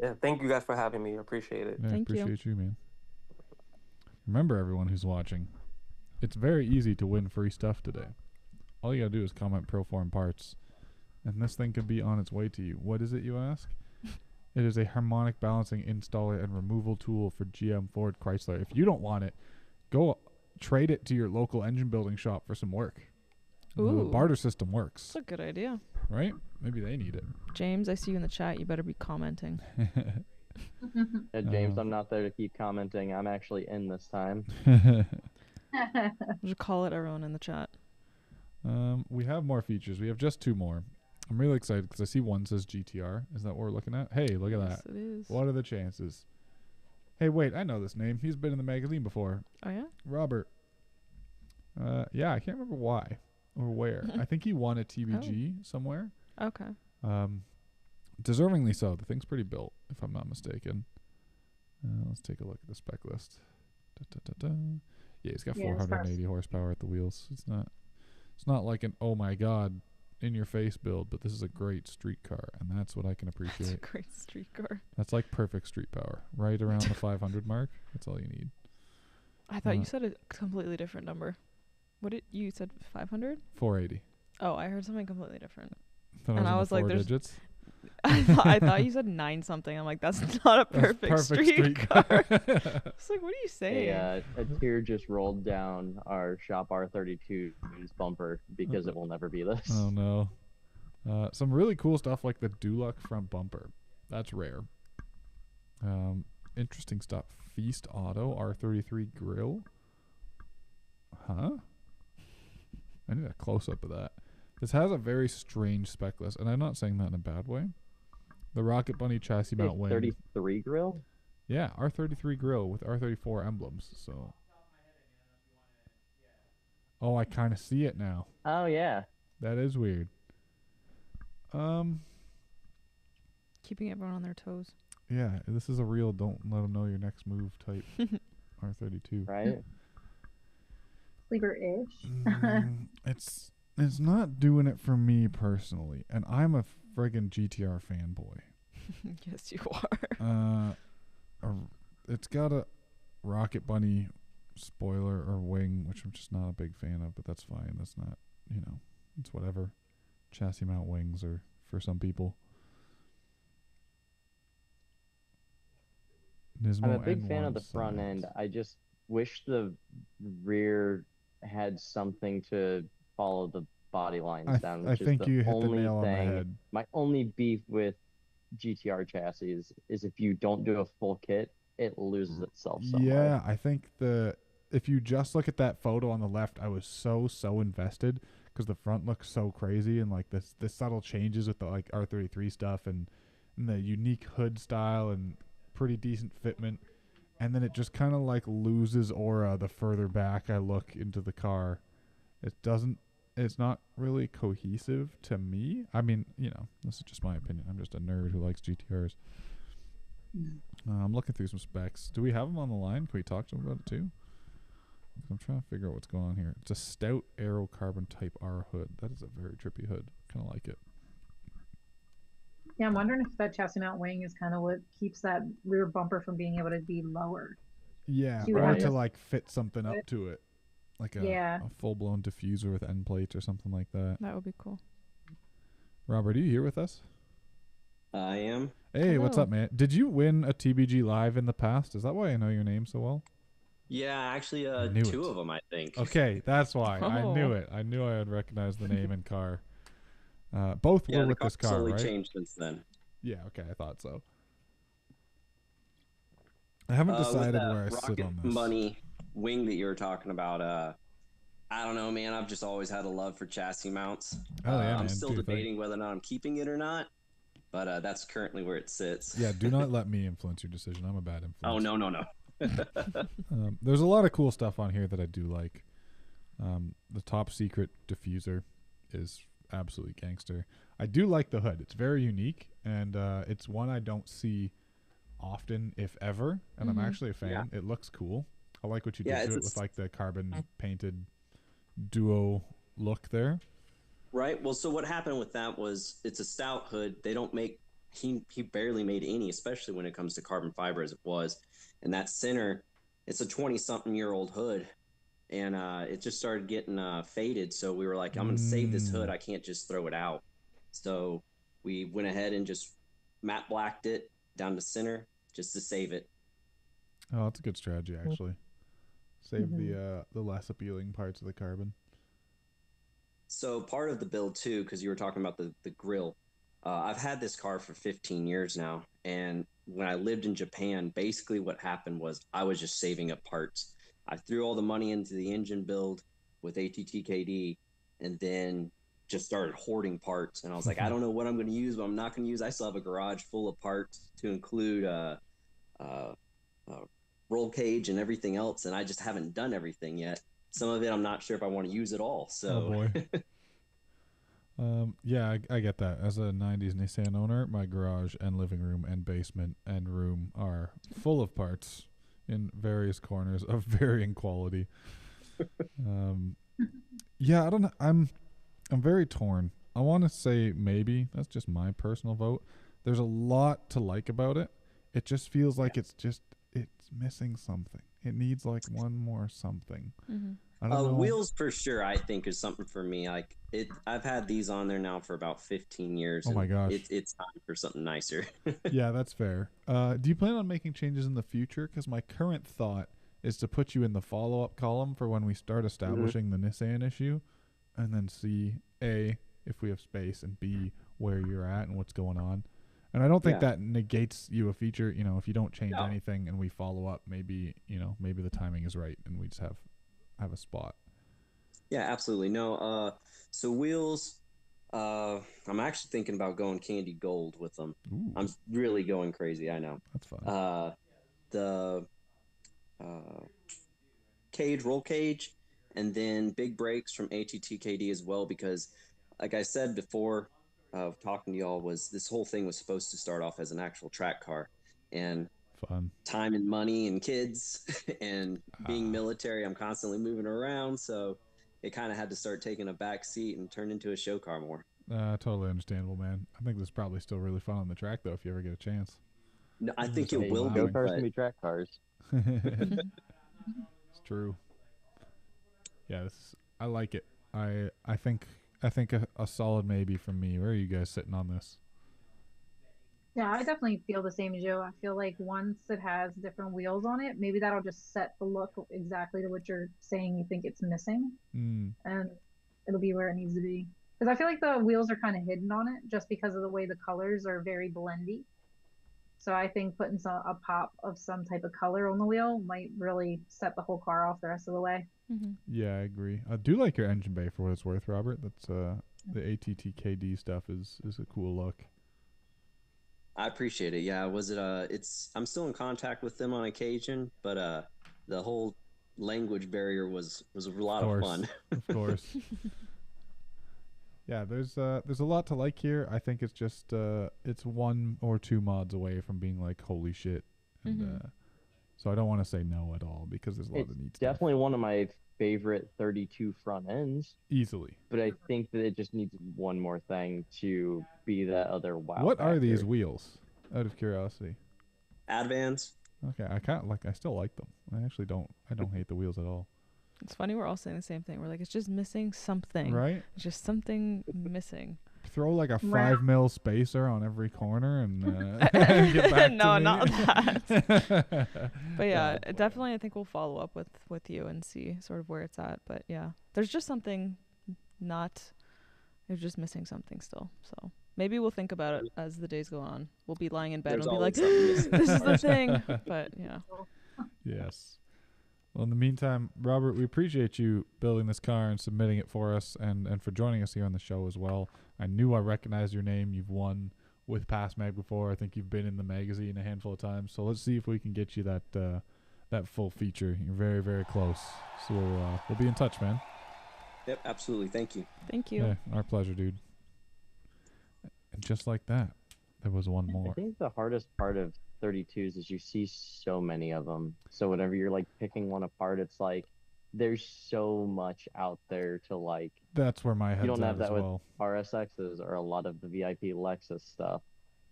Yeah, thank you guys for having me. I appreciate it. Yeah, Thank you. appreciate you, man. Remember, everyone who's watching, it's very easy to win free stuff today. All you gotta do is comment ProForm parts, and this thing could be on its way to you. What is it, you ask? It is a harmonic balancing installer and removal tool for GM, Ford, Chrysler. If you don't want it, go trade it to your local engine building shop for some work. Ooh. The barter system works. That's a good idea. Right? Maybe they need it. James, I see you in the chat. You better be commenting. James, I'm not there to keep commenting. I'm actually in this time. Just call it everyone in the chat. We have more features. We have just 2 more. I'm really excited because I see one says GTR. Is that what we're looking at? Hey, look at Yes, that. it is. What are the chances? Hey, wait, I know this name. He's been in the magazine before. Oh, yeah? Robert. Yeah, I can't remember why or where. I think he won a TBG somewhere. Okay. Deservingly so. The thing's pretty built, if I'm not mistaken. Let's take a look at the spec list. Yeah, he's got 480 horsepower at the wheels. It's not like an oh my god in your face build, but this is a great street car, and that's what I can appreciate. That's a great street car. That's like perfect street power, right around the 500 mark. That's all you need. I thought you said a completely different number. What did you said 500? 480. Oh, I heard something completely different. And I was like, "There's." Digits. I thought you said 9 something. I'm like, that's not a perfect street car. It's like, what are you saying? A tear just rolled down our Shop R32's bumper because it will never be this. Oh no. Some really cool stuff like the Duluck front bumper. That's rare. Interesting stuff. Feast Auto R33 grill. Huh? I need a close-up of that. This has a very strange spec list, and I'm not saying that in a bad way. The Rocket Bunny chassis mount wing. 33 grill? Yeah, R33 grill with R34 emblems. So. Oh, I kind of see it now. Oh yeah. That is weird. Keeping everyone on their toes. Yeah, this is a real don't let them know your next move type R32. Right? Sleeper-ish. It's not doing it for me personally, and I'm a friggin' GTR fanboy. Yes, you are. It's got a Rocket Bunny spoiler or wing, which I'm just not a big fan of, but that's fine. That's not, it's whatever. Chassis mount wings are for some people. I'm a big fan of the front end. I just wish the rear had something to follow the body lines down, which I think is the you hit only the nail thing. on the head. My only beef with GTR chassis is if you don't do a full kit, it loses itself somewhere. Yeah, I think if you just look at that photo on the left, I was so invested because the front looks so crazy, and like the subtle changes with the like R33 stuff and the unique hood style and pretty decent fitment, and then it just kind of like loses aura the further back I look into the car. It's not really cohesive to me. I mean, this is just my opinion. I'm just a nerd who likes GTRs. I'm looking through some specs. Do we have them on the line? Can we talk to them about it too? I'm trying to figure out what's going on here. It's a stout aero carbon type R hood. That is a very trippy hood. Kind of like it. Yeah, I'm wondering if that chassis mount wing is kind of what keeps that rear bumper from being able to be lowered. Yeah, So or to like fit something up to it. Like Yeah. a full-blown diffuser with end plates or something like that. That would be cool. Robert, are you here with us? I am. Hey, what's Hello. up, man? Did you win a TBG live in the past? Is that why I know your name so well? Yeah, actually, knew 2 it. of them, I think. Okay, that's why. I knew Oh. it. I knew I would recognize the name and car. Both Yeah, were the with this car's car, slowly right? changed since then. Yeah, okay, I thought so. I haven't decided with that where I sit Rocket on this. Bunny wing that you were talking about, I don't know, man. I've just always had a love for chassis mounts. Oh, yeah, I'm man. still Do your thing. debating whether or not I'm keeping it or not, but that's currently where it sits. Yeah, do not let me influence your decision. I'm a bad influence. Oh, no. There's a lot of cool stuff on here that I do like. The top secret diffuser is absolutely gangster. I do like the hood. It's very unique, and it's one I don't see often, if ever. And I'm actually a fan. Yeah. It looks cool. I like what you did to it with like the carbon painted duo look there. Right. Well, so what happened with that was it's a stout hood. They don't make, he barely made any, especially when it comes to carbon fiber as it was. And that center, it's a 20-something-year-old hood. And it just started getting faded. So we were like, I'm going to save this hood. I can't just throw it out. So we went ahead and just matte blacked it down to center just to save it. Oh, that's a good strategy, actually. Save the less appealing parts of the carbon. So part of the build too, because you were talking about the grill, I've had this car for 15 years now. And when I lived in Japan, basically what happened was I was just saving up parts. I threw all the money into the engine build with ATTKD and then just started hoarding parts. And I was like, I don't know what I'm going to use, but I'm not going to use. I still have a garage full of parts to include roll cage and everything else, and I just haven't done everything yet. Some of it I'm not sure if I want to use at all. So, oh boy. Yeah, I get that. As a 90s Nissan owner, my garage and living room and basement and room are full of parts in various corners of varying quality. Yeah, I don't know. I'm very torn. I want to say maybe. That's just my personal vote. There's a lot to like about it. It just feels like it's missing something. It needs like one more something. I don't know. Wheels for sure, I think, is something for me. Like I've had these on there now for about 15 years. Oh my gosh. It's time for something nicer. Yeah, that's fair. Do you plan on making changes in the future? Because my current thought is to put you in the follow-up column for when we start establishing the Nissan issue, and then see A, if we have space, and B, where you're at and what's going on. And I don't think that negates you a feature. You know, if you don't change anything and we follow up, maybe the timing is right and we just have a spot. Yeah, absolutely. No, so wheels, I'm actually thinking about going candy gold with them. Ooh. I'm really going crazy, I know. That's fun. The roll cage, and then big brakes from ATTKD as well, because like I said before, talking to y'all, was this whole thing was supposed to start off as an actual track car, and fun time and money and kids and being military, I'm constantly moving around, so it kind of had to start taking a back seat and turn into a show car more. Totally understandable, man. I think this is probably still really fun on the track though, if you ever get a chance. No, I think it will be. Go cars can be track cars. It's true. Yeah, I like it. I think a solid maybe from me. Where are you guys sitting on this? Yeah, I definitely feel the same as you. I feel like once it has different wheels on it, maybe that'll just set the look exactly to what you're saying you think it's missing. And it'll be where it needs to be. Because I feel like the wheels are kind of hidden on it just because of the way the colors are very blendy. So I think putting a pop of some type of color on the wheel might really set the whole car off the rest of the way. Yeah, I agree. I do like your engine bay for what it's worth, Robert. That's the ATTKD stuff is a cool look. I appreciate it. Yeah, was it I'm still in contact with them on occasion, but the whole language barrier was a lot of fun. Of course. Yeah, there's a lot to like here. I think it's just it's 1 or 2 mods away from being like holy shit. And so I don't want to say no at all because there's a lot of neat stuff. Definitely one of my favorite 32 front ends. Easily. But I think that it just needs one more thing to be that other wow. What factor. are these wheels? Out of curiosity. Advans. Okay, I still like them. I don't hate the wheels at all. It's funny, we're all saying the same thing. We're like, it's just missing something. Right? It's just something missing. Throw like a 5 mil spacer on every corner and get back no, to me. not that. But yeah, definitely I think we'll follow up with you and see sort of where it's at. But yeah, there's just something there's just missing something still. So maybe we'll think about it as the days go on. We'll be lying in bed and we'll be like, this is the thing. But yeah. Yes. Well, in the meantime, Robert, we appreciate you building this car and submitting it for us and for joining us here on the show as well. I knew I recognized your name. You've won with Pasmag before. I think you've been in the magazine a handful of times. So let's see if we can get you that full feature. You're very, very close. So we'll be in touch, man. Yep, absolutely. Thank you. Thank you. Yeah, our pleasure, dude. And just like that, there was one more. I think the hardest part of 32s is you see so many of them. So whenever you're like picking one apart, it's like there's so much out there to like. That's where my head's You don't have at that as with well. RSXs or a lot of the VIP Lexus stuff.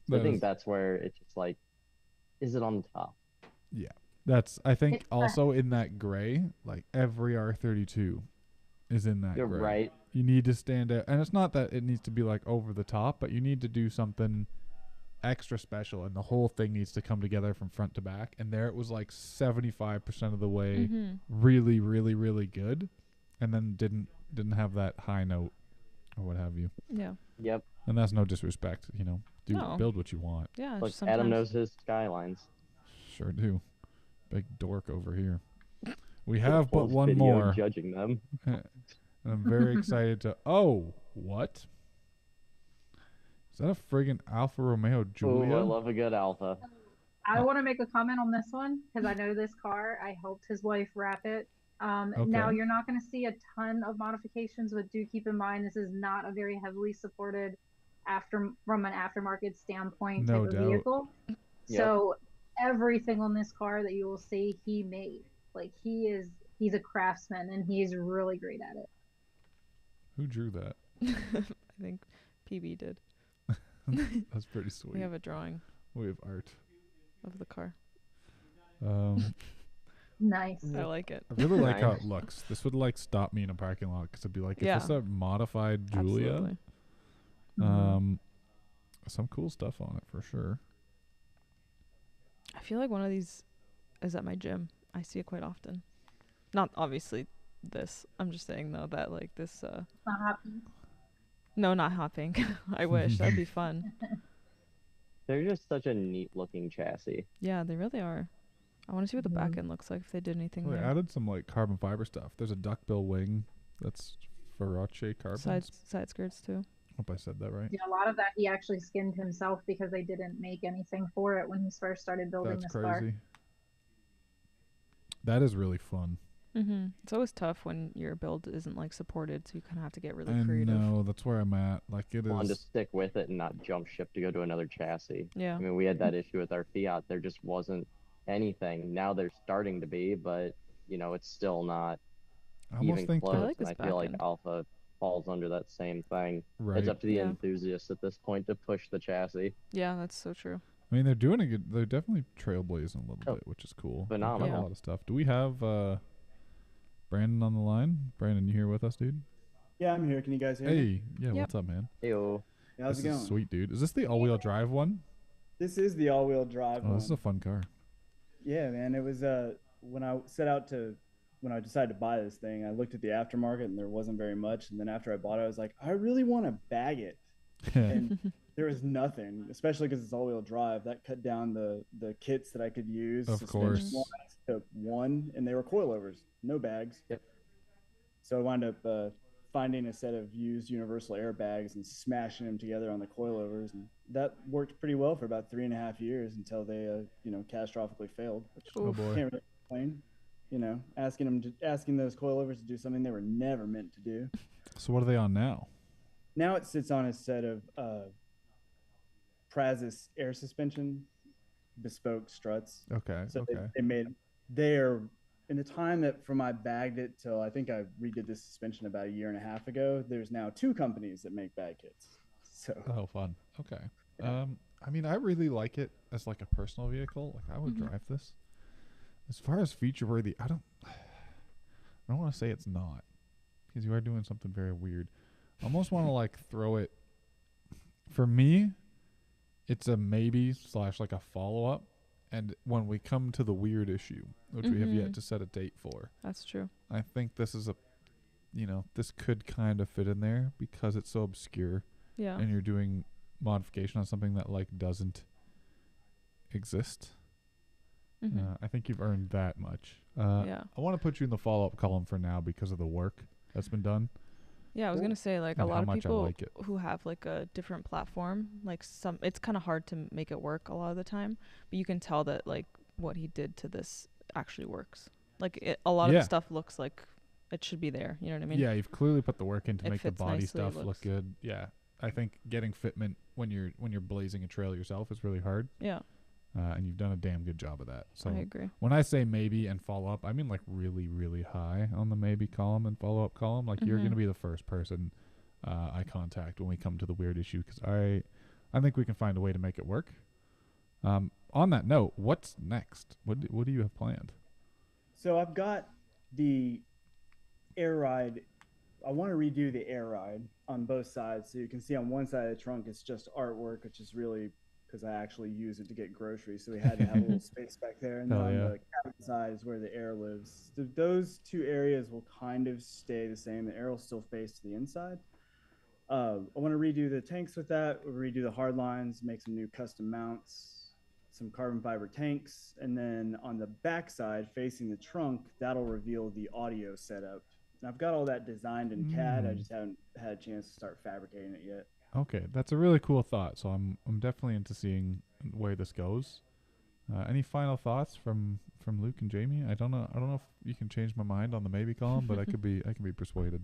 So That I think is- that's where it's just like, is it on top? Yeah. That's, I think, also in that gray, like every R32 is in that You're gray. right. You need to stand out. And it's not that it needs to be like over the top, but you need to do something extra special. And the whole thing needs to come together from front to back. And there it was like 75% of the way really, really, really good. And then didn't have that high note or what have you. Yeah. Yep. And that's no disrespect, you know. No. Build what you want. Yeah. Look, sometimes. Adam knows his skylines. Sure do. Big dork over here. We have but Pulls one video more. judging them. And I'm very excited to. Oh, what? Is that a friggin' Alfa Romeo Giulia? Oh, I love a good Alpha. I want to make a comment on this one because I know this car. I helped his wife wrap it. Now, you're not going to see a ton of modifications, but do keep in mind this is not a very heavily supported from an aftermarket standpoint type of vehicle. Yep. So everything on this car that you will see, he made. Like he's a craftsman and he's really great at it. Who drew that? I think PB did. That's pretty sweet. We have a drawing. We have art of the car. Nice. I like it. I really like how it looks. This would like stop me in a parking lot because it'd be like, Yeah. is this a modified Giulia? Absolutely. Some cool stuff on it for sure. I feel like one of these is at my gym. I see it quite often. Not obviously this. I'm just saying though that like this. Not hopping. No, not hopping. I wish that'd be fun. They're just such a neat looking chassis. Yeah, they really are. I want to see what the back end looks like if they did anything Well, they there. added some like carbon fiber stuff. There's a duckbill wing that's Farace carbon. Side skirts too. Hope I said that right. Yeah, a lot of that he actually skinned himself because they didn't make anything for it when he first started building That's this crazy. car. That is really fun. It's always tough when your build isn't like supported, so you kind of have to get really I creative. know, that's where I'm at. Like it is. Want to stick with it and not jump ship to go to another chassis. Yeah. I mean, we had that issue with our Fiat. There just wasn't anything. Now they're starting to be, but you know, it's still not I almost even think close. I like and this I feel like back end. Alpha falls under that same thing. Right. It's up to the Yeah. enthusiasts at this point to push the chassis. Yeah, that's so true. I mean, they're doing a good. They're definitely trailblazing a little Oh, bit, which is cool. phenomenal. They've got a lot of stuff. Do we have Brandon on the line? Brandon, you here with us, dude? Yeah, I'm here. Can you guys hear me? Hey, yeah, what's up, man? Heyo. How's This it is going? sweet, dude. Is this the all-wheel drive one? This is the all-wheel drive Oh, one. this is a fun car. Yeah, man. It was when I decided to buy this thing, I looked at the aftermarket and there wasn't very much. And then after I bought it, I was like, I really want to bag it. And there was nothing, especially because it's all-wheel drive. That cut down the kits that I could use. Of course. suspension-wise to one, and they were coilovers, no bags. Yep. So I wound up finding a set of used universal airbags and smashing them together on the coilovers, and that worked pretty well for about 3.5 years until they, catastrophically failed. Which Oh boy. can't really complain. You know, asking those coilovers to do something they were never meant to do. So what are they on now? Now it sits on a set of Prazis air suspension, bespoke struts. Okay. So okay. they're in the time that from I bagged it till I think I redid this suspension about 1.5 years ago. There's now 2 companies that make bag kits. So Oh, fun. Okay. I mean, I really like it as like a personal vehicle. Like I would drive this. As far as feature worthy, I don't want to say it's not, because you are doing something very weird. I almost want to like throw it. For me, it's a maybe / like a follow up. And when we come to the weird issue, which we have yet to set a date for, That's true. I think this is this could kind of fit in there because it's so obscure. Yeah. And you're doing modification on something that like doesn't exist. I think you've earned that much. Yeah. I want to put you in the follow-up column for now because of the work that's been done. Yeah, I was gonna say like a And how lot of much I people like it. who have like a different platform, like it's kind of hard to make it work a lot of the time, but you can tell that like what he did to this actually works. Like a lot of the stuff looks like it should be there. You know what I mean? Yeah, you've clearly put the work in to It make the fits body nicely, it stuff look looks- good. Yeah, I think getting fitment when you're blazing a trail yourself is really hard. Yeah, And you've done a damn good job of that. So I agree. when I say maybe and follow up, I mean like really, really high on the maybe column and follow up column. Like you're going to be the first person I contact when we come to the weird issue, because I think we can find a way to make it work. On that note, what's next? What do you have planned? So I've got the air ride. I want to redo the air ride on both sides. So you can see on one side of the trunk, it's just artwork, which is really because I actually use it to get groceries. So we had to have a little space back there. And then on the cabin side is where the air lives. So those two areas will kind of stay the same. The air will still face to the inside. I want to redo the tanks with that. We'll redo the hard lines, make some new custom mounts, some carbon fiber tanks, and then on the back side facing the trunk, that'll reveal the audio setup. And I've got all that designed in CAD. I just haven't had a chance to start fabricating it yet. Okay, that's a really cool thought. So I'm definitely into seeing where this goes. Any final thoughts from Luke and Jamie? I don't know if you can change my mind on the maybe column, but I could be persuaded.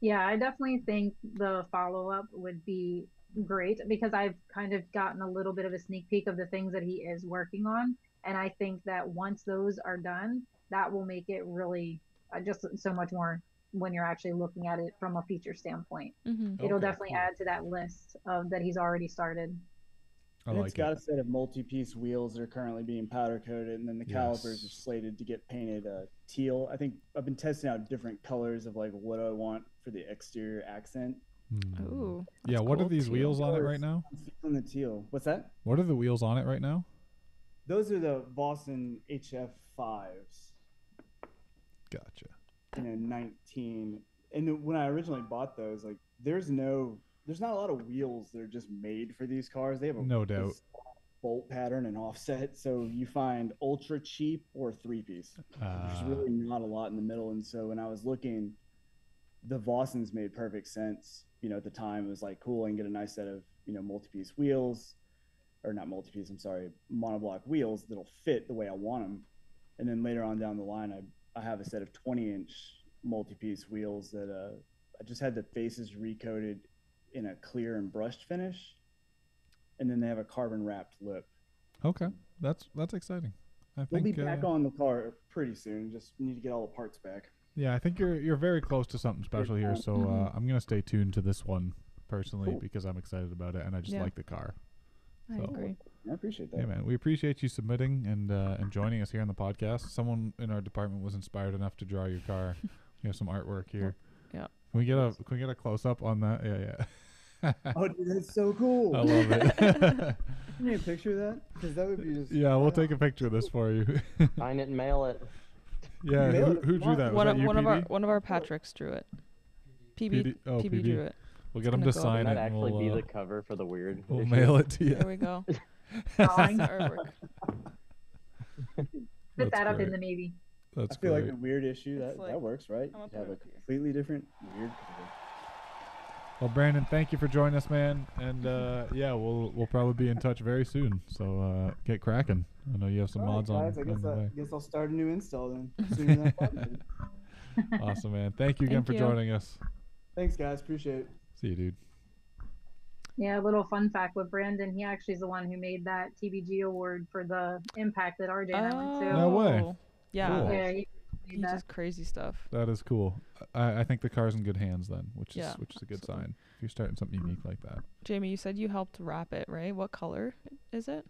Yeah, I definitely think the follow-up would be great, because I've kind of gotten a little bit of a sneak peek of the things that he is working on. And I think that once those are done, that will make it really just so much more when you're actually looking at it from a feature standpoint. It'll definitely add to that list that he's already started. And it's got a set of multi-piece wheels that are currently being powder coated, and then the calipers are slated to get painted teal. I think I've been testing out different colors of like what I want for the exterior accent. Ooh. Yeah, what are these wheels on it right now? On the teal. What's that? What are the wheels on it right now? Those are the Boston HF5s. Gotcha. 19. And when I originally bought those, like there's not a lot of wheels that are just made for these cars. They have a bolt pattern and offset, so you find ultra cheap or 3-piece. There's really not a lot in the middle. And so when I was looking, the Bostons made perfect sense. You know, at the time it was like cool and get a nice set of, you know, multi-piece wheels, or not multi-piece, I'm sorry, monoblock wheels that'll fit the way I want them. And then later on down the line, I have a set of 20-inch multi-piece wheels that I just had the faces recoated in a clear and brushed finish, and then they have a carbon wrapped lip. Okay, that's exciting. We'll be back on the car pretty soon. Just need to get all the parts back. Yeah, I think you're very close to something special here. So I'm gonna stay tuned to this one personally because I'm excited about it and I just like the car. I agree. I appreciate that. Yeah, man, we appreciate you submitting and joining us here on the podcast. Someone in our department was inspired enough to draw your car. We have some artwork here. Yeah. Can we get a close up on that? Yeah. Oh, dude, that's so cool. I love it. Can you picture that? Because that would be just. Yeah, we'll take a picture of this for you. Sign it and mail it. Yeah, who drew that? Was that you, one of our Patricks drew it. PB drew it. We'll get him to sign it. That actually be the cover for the weird. We'll mail it to you. There we go. Put that up in the maybe. I feel like the weird issue that works, right? You have a completely different weird cover. Well, Brandon, thank you for joining us, man. And yeah, we'll probably be in touch very soon. So get cracking. I know you have some mods on. I guess I'll start a new install then. Sooner than Awesome, man. Thank you again for joining us. Thanks, guys. Appreciate it. See you, dude. Yeah, a little fun fact with Brandon, he actually is the one who made that TBG award for the impact that RJ and I went to. No way. Yeah. Cool. Yeah, he does crazy stuff. That is cool. I think the car's in good hands then, which is a good sign. If you're starting something unique like that. Jamie, you said you helped wrap it, right? What color is it?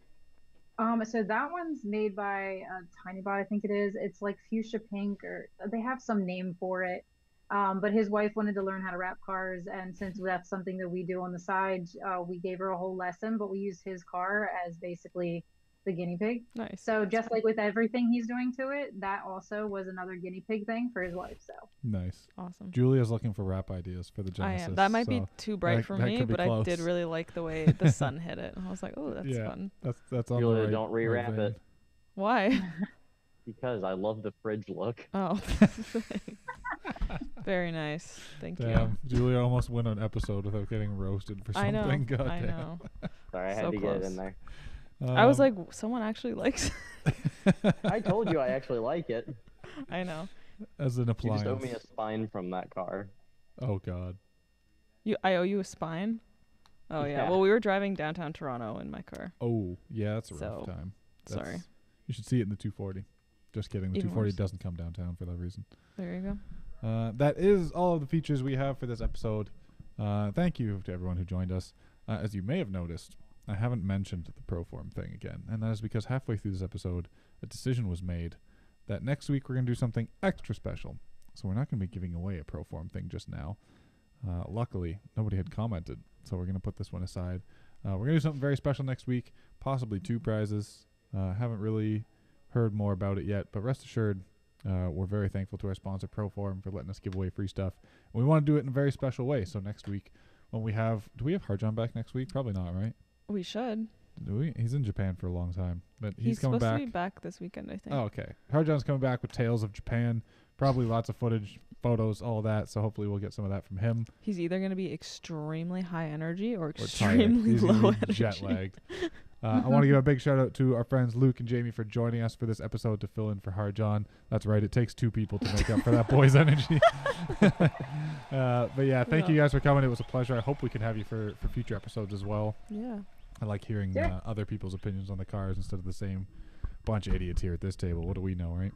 So that one's made by TinyBot, I think it is. It's like fuchsia pink, or they have some name for it. But his wife wanted to learn how to wrap cars, and since that's something that we do on the side, we gave her a whole lesson, but we used his car as basically the guinea pig. Nice. So just like with everything he's doing to it, that also was another guinea pig thing for his wife. So nice. Awesome. Julia's looking for wrap ideas for the Genesis. I am. That might be too bright for me, but I did really like the way the sun hit it. I was like, oh, that's fun. That's on Julia, the right, don't rewrap it. Why? Because I love the fridge look. Oh. Very nice. Thank you. Julia almost went an episode without getting roasted for something. I know. Sorry, I had to get it in there. I was like, someone actually likes it. I told you I actually like it. I know. as an You appliance. just owe me a spine from that car. Oh God. I owe you a spine? Oh yeah. Yeah. Well, we were driving downtown Toronto in my car. Oh yeah, that's a rough So, time. Sorry. You should see it in the 240. Just kidding. The Even 240 worse. doesn't come downtown for that reason. There you go. That is all of the features we have for this episode. Thank you to everyone who joined us. As you may have noticed, I haven't mentioned the ProForm thing again, and that is because halfway through this episode, a decision was made that next week we're going to do something extra special. So we're not going to be giving away a ProForm thing just now. Luckily, nobody had commented, so we're going to put this one aside. We're going to do something very special next week, possibly 2 prizes. Haven't really heard more about it yet, but rest assured, we're very thankful to our sponsor ProForm for letting us give away free stuff. And we want to do it in a very special way. So next week, when we have, do we have Harjan back next week? Probably not, right? We should. Do we? He's in Japan for a long time, but he's coming supposed back. to be back this weekend, I think. Oh, okay. Harjan's coming back with Tales of Japan. Probably lots of footage, photos, all that. So hopefully we'll get some of that from him. He's either going to be extremely high energy or Tired. extremely He's gonna low be energy. jet lagged. I want to give a big shout out to our friends Luke and Jamie for joining us for this episode to fill in for Harjan. That's right. It takes 2 people to make up for that boy's energy. But yeah, thank you guys for coming. It was a pleasure. I hope we can have you for future episodes as well. Yeah. I like hearing other people's opinions on the cars instead of the same bunch of idiots here at this table. What do we know, right?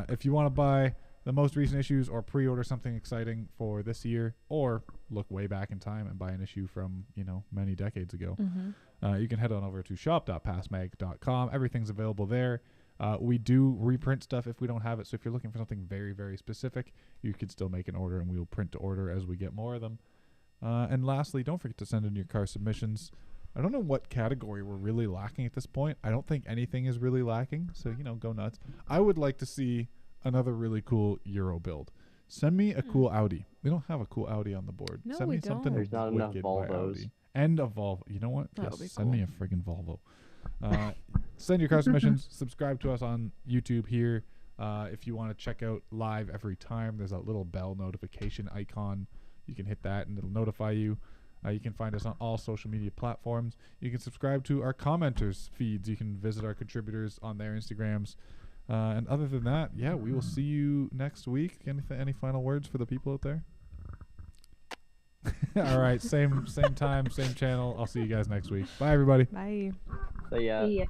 If you want to buy the most recent issues or pre-order something exciting for this year, or look way back in time and buy an issue from, many decades ago, you can head on over to shop.pasmag.com. Everything's available there. We do reprint stuff if we don't have it. So if you're looking for something very, very specific, you can still make an order and we'll print to order as we get more of them. And lastly, don't forget to send in your car submissions. I don't know what category we're really lacking at this point. I don't think anything is really lacking. So, go nuts. I would like to see another really cool Euro build. Send me a cool Audi. We don't have a cool Audi on the board. No, Send me we something don't. There's not enough wicked by Volvos. Audi. And a Volvo. You know what? That would be Send me a cool. friggin' Volvo. Send your car submissions. Subscribe to us on YouTube here. If you want to check out live every time, there's a little bell notification icon. You can hit that and it'll notify you. You can find us on all social media platforms. You can subscribe to our commenters feeds. You can visit our contributors on their Instagrams. And other than that, we will see you next week. Any final words for the people out there? All right, same time, same channel. I'll see you guys next week. Bye, everybody. Bye. So yeah. Yeah.